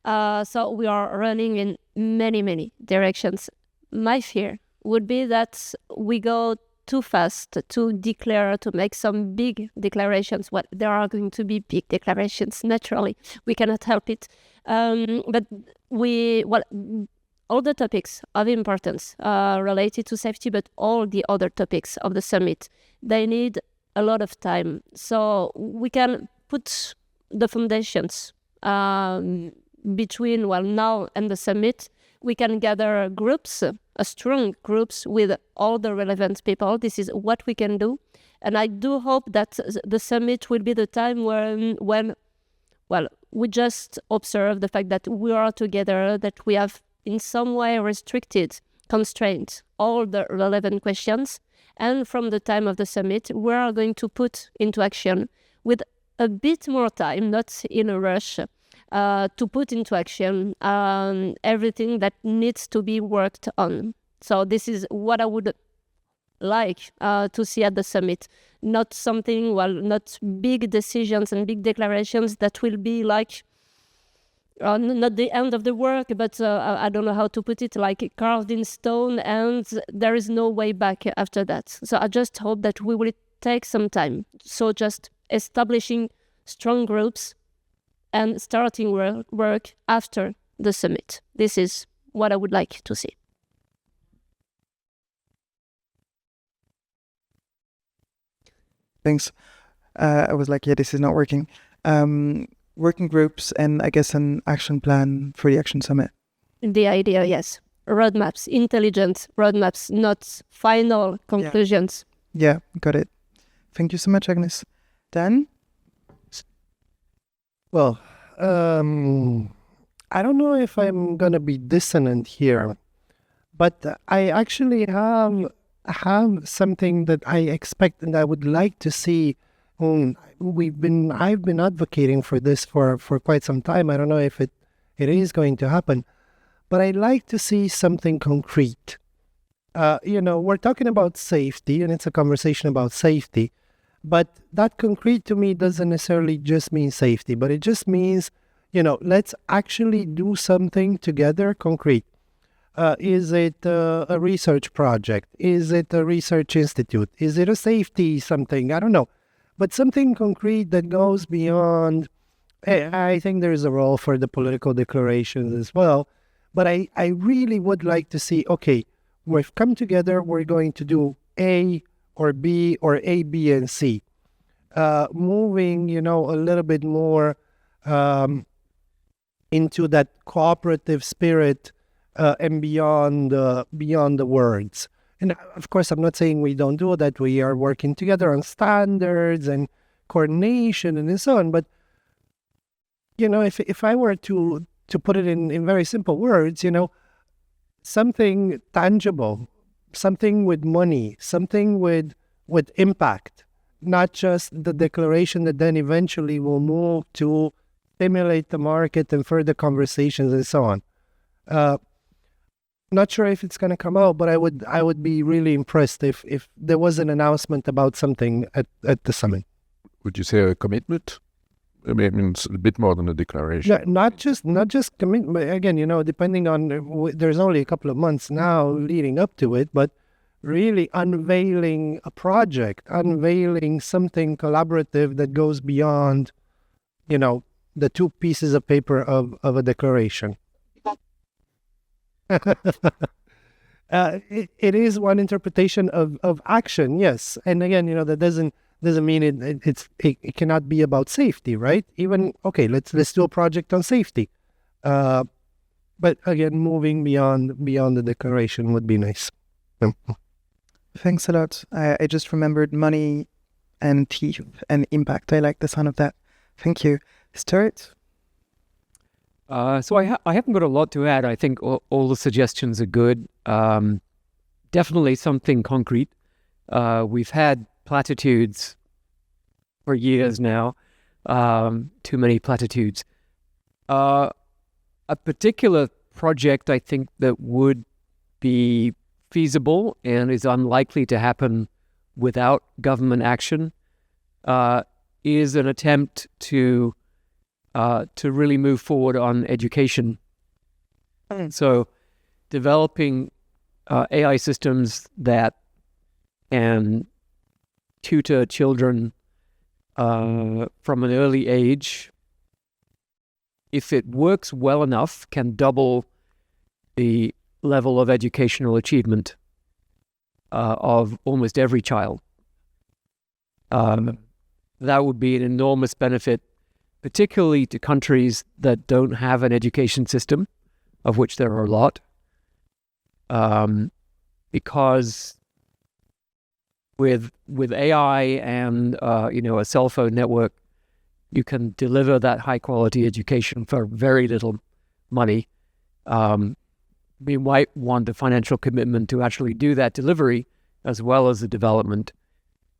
So we are running in many directions. My fear would be that we go too fast to declare, to make some big declarations. Well, there are going to be big declarations, naturally. We cannot help it. But all the topics of importance related to safety, but all the other topics of the summit, they need a lot of time. So we can put the foundations between now and the summit. We can gather groups, strong groups with all the relevant people. This is what we can do. And I do hope that the summit will be the time when we just observe the fact that we are together, that we have in some way restricted, constrained all the relevant questions. And from the time of the summit, we are going to put into action with a bit more time, not in a rush, to put into action everything that needs to be worked on. So this is what I would like to see at the summit. Not something, not big decisions and big declarations that will be like, not the end of the work, but I don't know how to put it, like carved in stone, and there is no way back after that. So I just hope that we will take some time. So just establishing strong groups and starting work after the summit. This is what I would like to see. Thanks. I was like, yeah, this is not working. Working groups and I guess an action plan for the Action Summit. The idea, yes. Roadmaps, intelligent roadmaps, not final conclusions. Yeah, got it. Thank you so much, Agnès. Dan? Well, I don't know if I'm going to be dissonant here, but I actually have something that I expect and I would like to see. I've been advocating for this for quite some time. I don't know if it is going to happen, but I'd like to see something concrete. We're talking about safety, and it's a conversation about safety, but that concrete to me doesn't necessarily just mean safety, but it just means, let's actually do something together concrete. Is it a research project? Is it a research institute? Is it a safety something? I don't know. But something concrete that goes beyond, I think there's a role for the political declarations as well. But I really would like to see, okay, we've come together, we're going to do A or B or A, B, and C. Moving, a little bit more into that cooperative spirit and beyond the words. And of course, I'm not saying we don't do that. We are working together on standards and coordination and so on. But, if I were to put it in very simple words, something tangible, something with money, something with impact, not just the declaration that then eventually will move to stimulate the market and further conversations and so on. Not sure if it's going to come out, but I would be really impressed if there was an announcement about something at the summit. Would you say a commitment? I mean, it's a bit more than a declaration. Yeah, not just commitment. Again, depending on, there's only a couple of months now leading up to it, but really unveiling a project, unveiling something collaborative that goes beyond, the 2 pieces of paper of a declaration. It is one interpretation of action, yes. And again, that doesn't mean it cannot be about safety, right? Even, okay, let's do a project on safety. But again, moving beyond the declaration would be nice. Thanks a lot. I just remembered money and teeth and impact. I like the sound of that. Thank you. Stuart? So I haven't got a lot to add. I think all the suggestions are good. Definitely something concrete. We've had platitudes for years now. Too many platitudes. A particular project I think that would be feasible and is unlikely to happen without government action is an attempt to really move forward on education. So developing AI systems that can tutor children from an early age, if it works well enough, can double the level of educational achievement of almost every child. That would be an enormous benefit, particularly to countries that don't have an education system, of which there are a lot, because with AI and a cell phone network, you can deliver that high quality education for very little money. We might want the financial commitment to actually do that delivery as well as the development.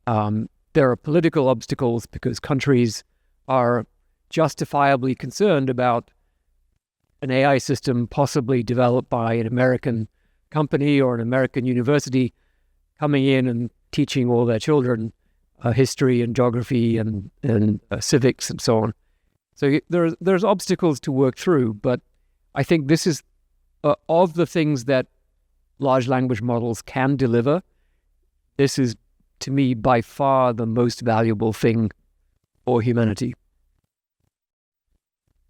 There are political obstacles because countries are justifiably concerned about an AI system possibly developed by an American company or an American university coming in and teaching all their children history and geography and civics and so on. So there's obstacles to work through, but I think this is of the things that large language models can deliver, this is, to me, by far the most valuable thing for humanity.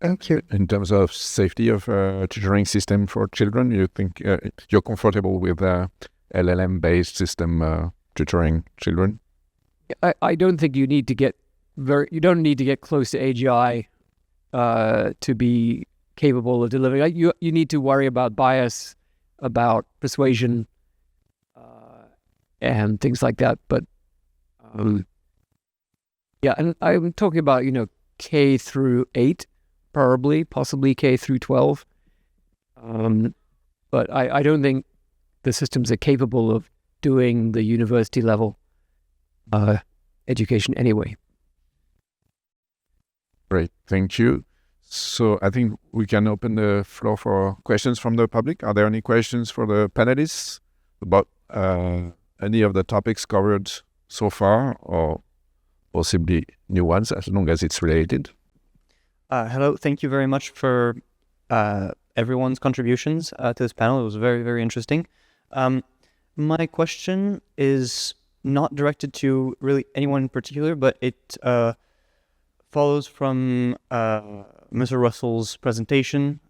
Thank you. In terms of safety of tutoring system for children, you think you're comfortable with LLM-based system tutoring children? I don't think you need to get close to AGI to be capable of delivering. You need to worry about bias, about persuasion, and things like that. But and I'm talking about K through 8, possibly K through 12. But I don't think the systems are capable of doing the university level education anyway. Great, thank you. So I think we can open the floor for questions from the public. Are there any questions for the panelists about any of the topics covered so far, or possibly new ones, as long as it's related? Hello, thank you very much for everyone's contributions to this panel. It was very, very interesting. My question is not directed to really anyone in particular, but it follows from Mr. Russell's presentation.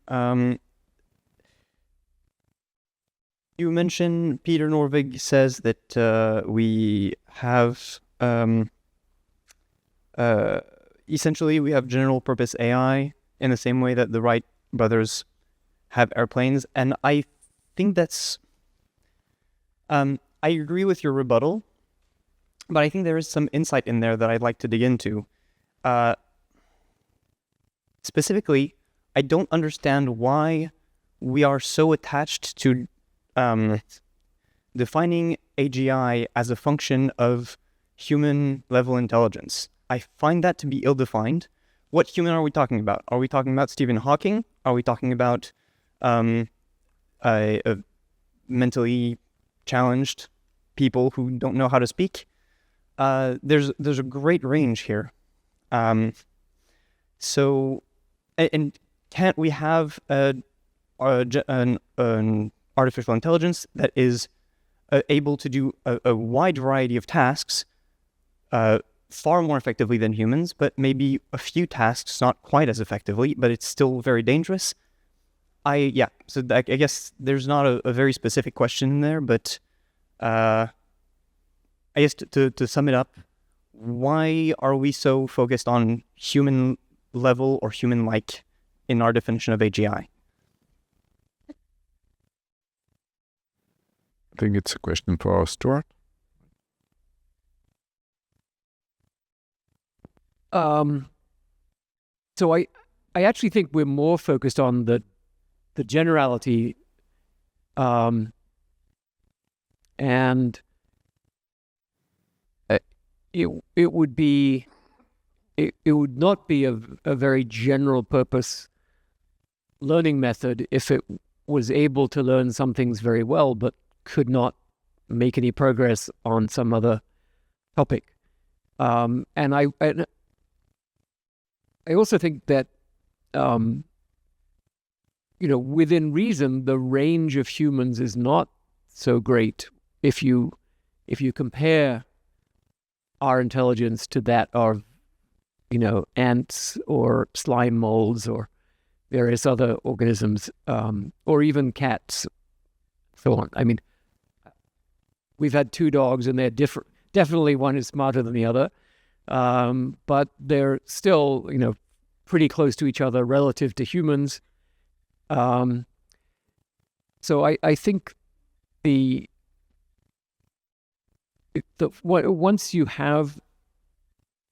You mentioned Peter Norvig says that we have essentially we have general purpose AI in the same way that the Wright brothers have airplanes, and I think that's I agree with your rebuttal, but I think there is some insight in there that I'd like to dig into. Specifically, I don't understand why we are so attached to defining AGI as a function of human-level intelligence. I find that to be ill-defined. What human are we talking about? Are we talking about Stephen Hawking? Are we talking about mentally challenged people who don't know how to speak? There's a great range here. So, and can't we have an artificial intelligence that is able to do a wide variety of tasks far more effectively than humans, but maybe a few tasks not quite as effectively, but it's still very dangerous? So I guess there's not a very specific question in there, but I guess to sum it up, why are we so focused on human level or human-like in our definition of AGI? think it's a question for Stuart. So I actually think we're more focused on the generality, and it would not be a very general purpose learning method if it was able to learn some things very well but could not make any progress on some other topic. And I also think that within reason, the range of humans is not so great if you compare our intelligence to that of ants or slime molds or various other organisms, or even cats, so on. I mean, we've had 2 dogs and they're different. Definitely one is smarter than the other, but they're still, pretty close to each other relative to humans. So I think once you have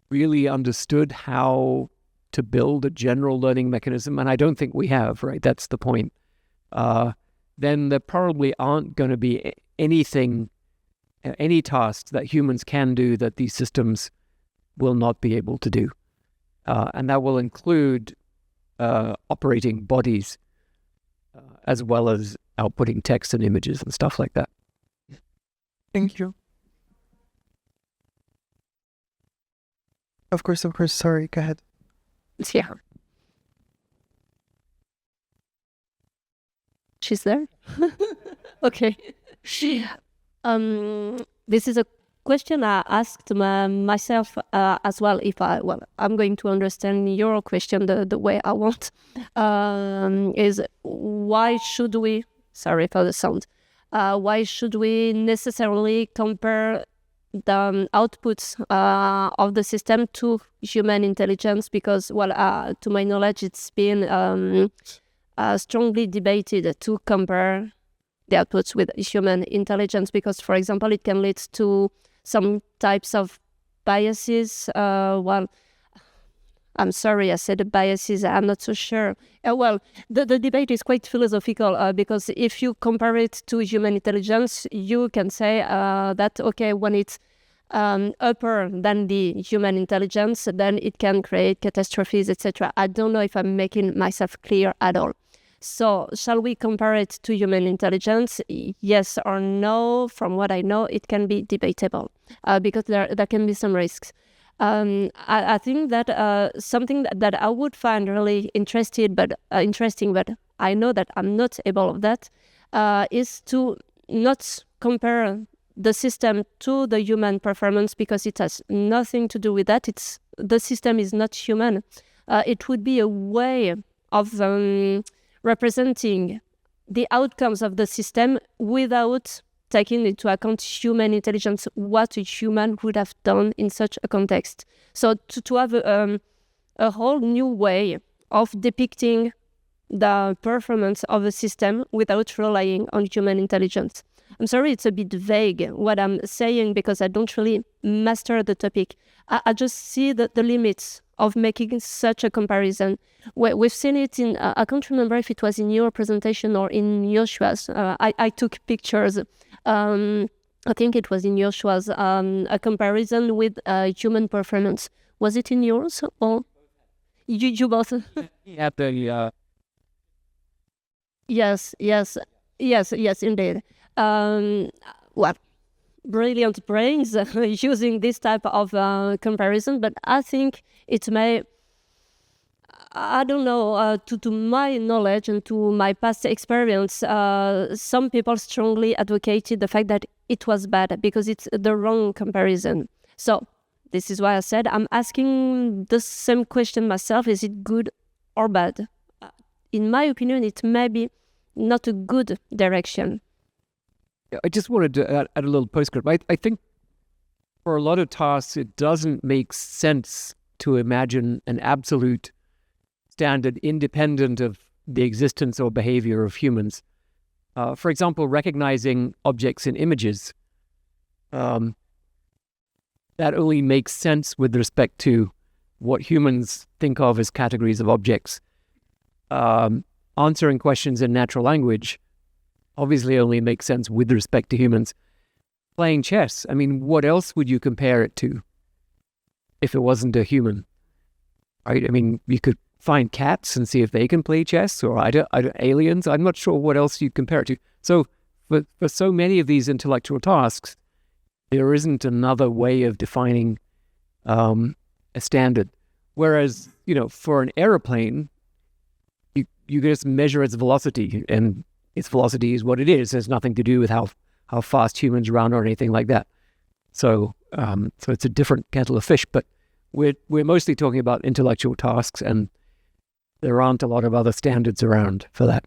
really understood how to build a general learning mechanism, and I don't think we have, right? That's the point. Then there probably aren't going to be any tasks that humans can do that these systems will not be able to do. And that will include operating bodies as well as outputting text and images and stuff like that. Thank you. Of course. Sorry, go ahead. Yeah. She's there? Okay. This is a question I asked myself as well. I'm going to understand your question the way I want. Is why should we, sorry for the sound, why should we necessarily compare the outputs of the system to human intelligence? Because, to my knowledge, it's been strongly debated to compare the outputs with human intelligence because, for example, it can lead to some types of biases. I'm sorry, I said biases, I'm not so sure. The debate is quite philosophical because if you compare it to human intelligence, you can say that, okay, when it's upper than the human intelligence, then it can create catastrophes, etc. I don't know if I'm making myself clear at all. So, shall we compare it to human intelligence? Yes or no? From what I know, it can be debatable because there can be some risks. I think that something that I would find really interesting, but I know that I'm not able of that, is to not compare the system to the human performance because it has nothing to do with that. The system is not human. It would be a way of representing the outcomes of the system without taking into account human intelligence, what a human would have done in such a context. So to have a whole new way of depicting the performance of a system without relying on human intelligence. I'm sorry, it's a bit vague what I'm saying because I don't really master the topic. I just see the limits of making such a comparison. We've seen it in, I can't remember if it was in your presentation or in Joshua's. I took pictures. I think it was in Joshua's, a comparison with human performance. Was it in yours or you both? Yeah, the Yes, indeed. Brilliant brains using this type of comparison, but I think it may, I don't know, to my knowledge and to my past experience, some people strongly advocated the fact that it was bad because it's the wrong comparison. So this is why I said I'm asking the same question myself, is it good or bad? In my opinion, it may be not a good direction. I just wanted to add a little postscript. I think for a lot of tasks, it doesn't make sense to imagine an absolute standard independent of the existence or behavior of humans. For example, recognizing objects in images. That only makes sense with respect to what humans think of as categories of objects. Answering questions in natural language obviously only makes sense with respect to humans. Playing chess, I mean, what else would you compare it to if it wasn't a human? Right? I mean, you could find cats and see if they can play chess, or aliens. I'm not sure what else you'd compare it to. So for so many of these intellectual tasks, there isn't another way of defining a standard. Whereas, for an aeroplane, you just measure its velocity, and its velocity is what it is. It has nothing to do with how fast humans run or anything like that. So it's a different kettle of fish. But we're mostly talking about intellectual tasks, and there aren't a lot of other standards around for that.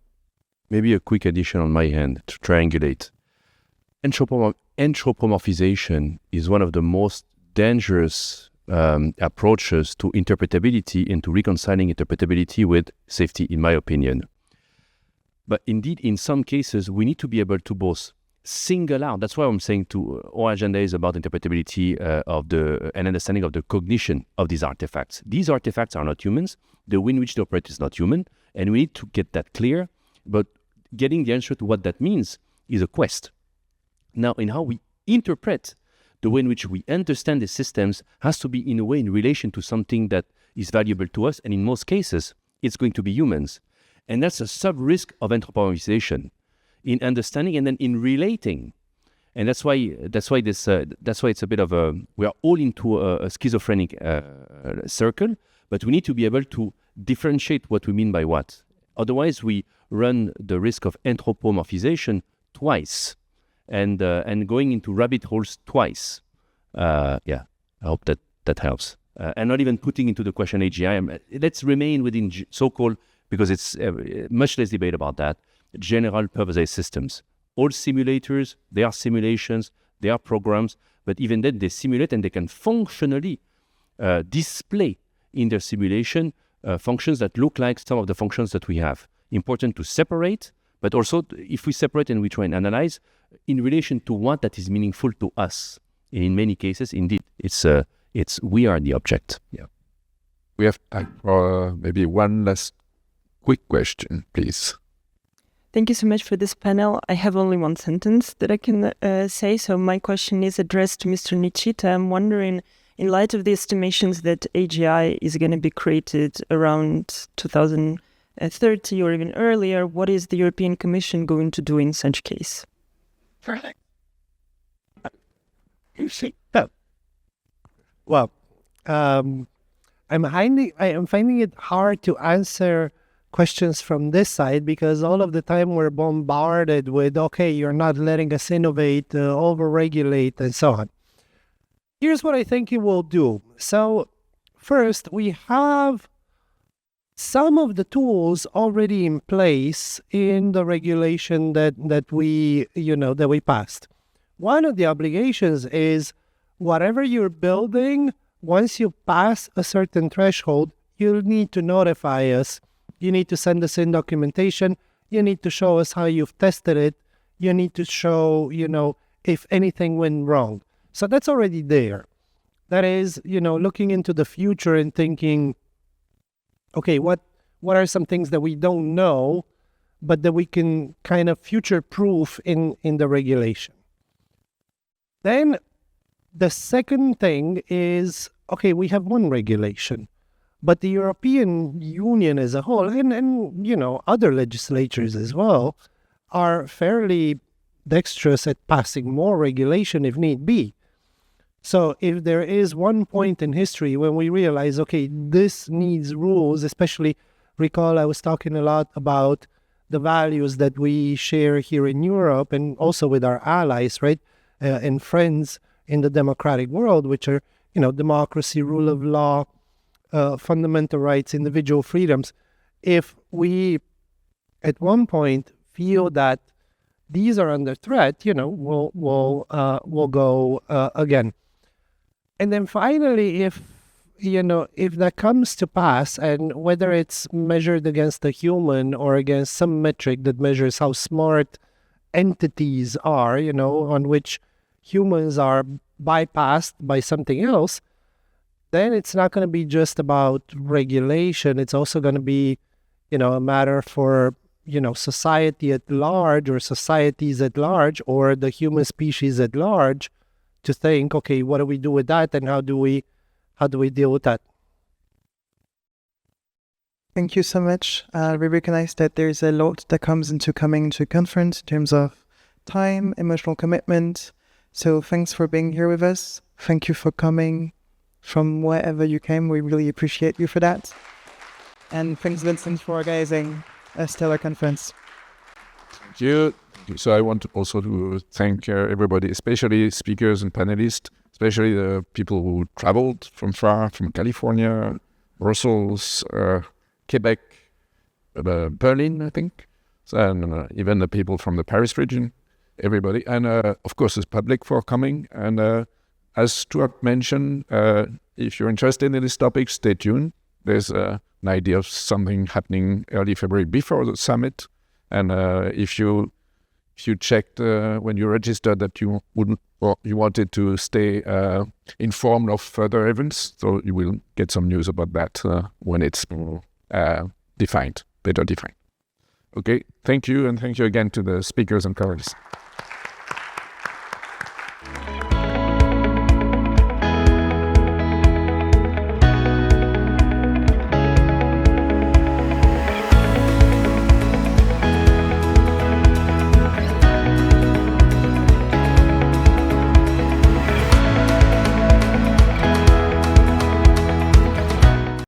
Maybe a quick addition on my end to triangulate. Anthropomorphization is one of the most dangerous approaches to interpretability and to reconciling interpretability with safety, in my opinion. But indeed, in some cases, we need to be able to both single out. That's why I'm saying our agenda is about interpretability and understanding of the cognition of these artifacts. These artifacts are not humans. The way in which they operate is not human, and we need to get that clear. But getting the answer to what that means is a quest. Now, in how we interpret, the way in which we understand the systems has to be, in a way, in relation to something that is valuable to us, and in most cases, it's going to be humans. And that's a sub-risk of anthropomorphization in understanding and then in relating. And that's why it's a bit of we are all into a schizophrenic circle, but we need to be able to differentiate what we mean by what. Otherwise, we run the risk of anthropomorphization twice and going into rabbit holes twice. I hope that helps. And not even putting into the question AGI. Let's remain within so-called, because it's much less debate about that, general purpose systems. All simulators, they are simulations, they are programs, but even then they simulate and they can functionally display in their simulation functions that look like some of the functions that we have. Important to separate, but also if we separate and we try and analyze in relation to what that is meaningful to us. And in many cases, indeed, it's we are the object. Yeah. We have maybe one last quick question, please. Thank you so much for this panel. I have only one sentence that I can say. So my question is addressed to Mr. Nechita. I'm wondering, in light of the estimations that AGI is going to be created around 2030 or even earlier, what is the European Commission going to do in such case? Perfect. Well, I'm finding it hard to answer questions from this side because all of the time we're bombarded with, okay, you're not letting us innovate, over-regulate, and so on. Here's what I think it will do. So first, we have some of the tools already in place in the regulation that we passed. One of the obligations is whatever you're building, once you pass a certain threshold, you'll need to notify us. You need to send us in documentation. You need to show us how you've tested it. You need to show, if anything went wrong. So that's already there. That is, looking into the future and thinking, okay, what are some things that we don't know, but that we can kind of future-proof in the regulation. Then the second thing is, okay, we have one regulation, but the European Union as a whole, and other legislatures as well, are fairly dexterous at passing more regulation if need be. So if there is one point in history when we realize, okay, this needs rules, especially recall I was talking a lot about the values that we share here in Europe and also with our allies, right, and friends in the democratic world, which are, democracy, rule of law, fundamental rights, individual freedoms. If we, at one point, feel that these are under threat, we'll go again. And then finally, if that comes to pass, and whether it's measured against a human or against some metric that measures how smart entities are, on which humans are bypassed by something else, then it's not going to be just about regulation. It's also going to be, a matter for, society at large, or societies at large, or the human species at large, to think, okay, what do we do with that, and how do we deal with that? Thank you so much. We recognize that there's a lot that comes into coming to a conference in terms of time, emotional commitment. So thanks for being here with us. Thank you for coming from wherever you came. We really appreciate you for that. And thanks, Vincent, for organizing a stellar conference. Thank you. So I want also to thank everybody, especially speakers and panelists, especially the people who traveled from far, from California, Brussels, Quebec, Berlin, I think, and even the people from the Paris region, everybody, and of course the public for coming. And as Stuart mentioned, if you're interested in this topic, stay tuned. There's an idea of something happening early February before the summit, and if you checked when you registered that you wouldn't, or you wanted to stay informed of further events, so you will get some news about that when it's better defined. Okay, thank you, and thank you again to the speakers and panelists.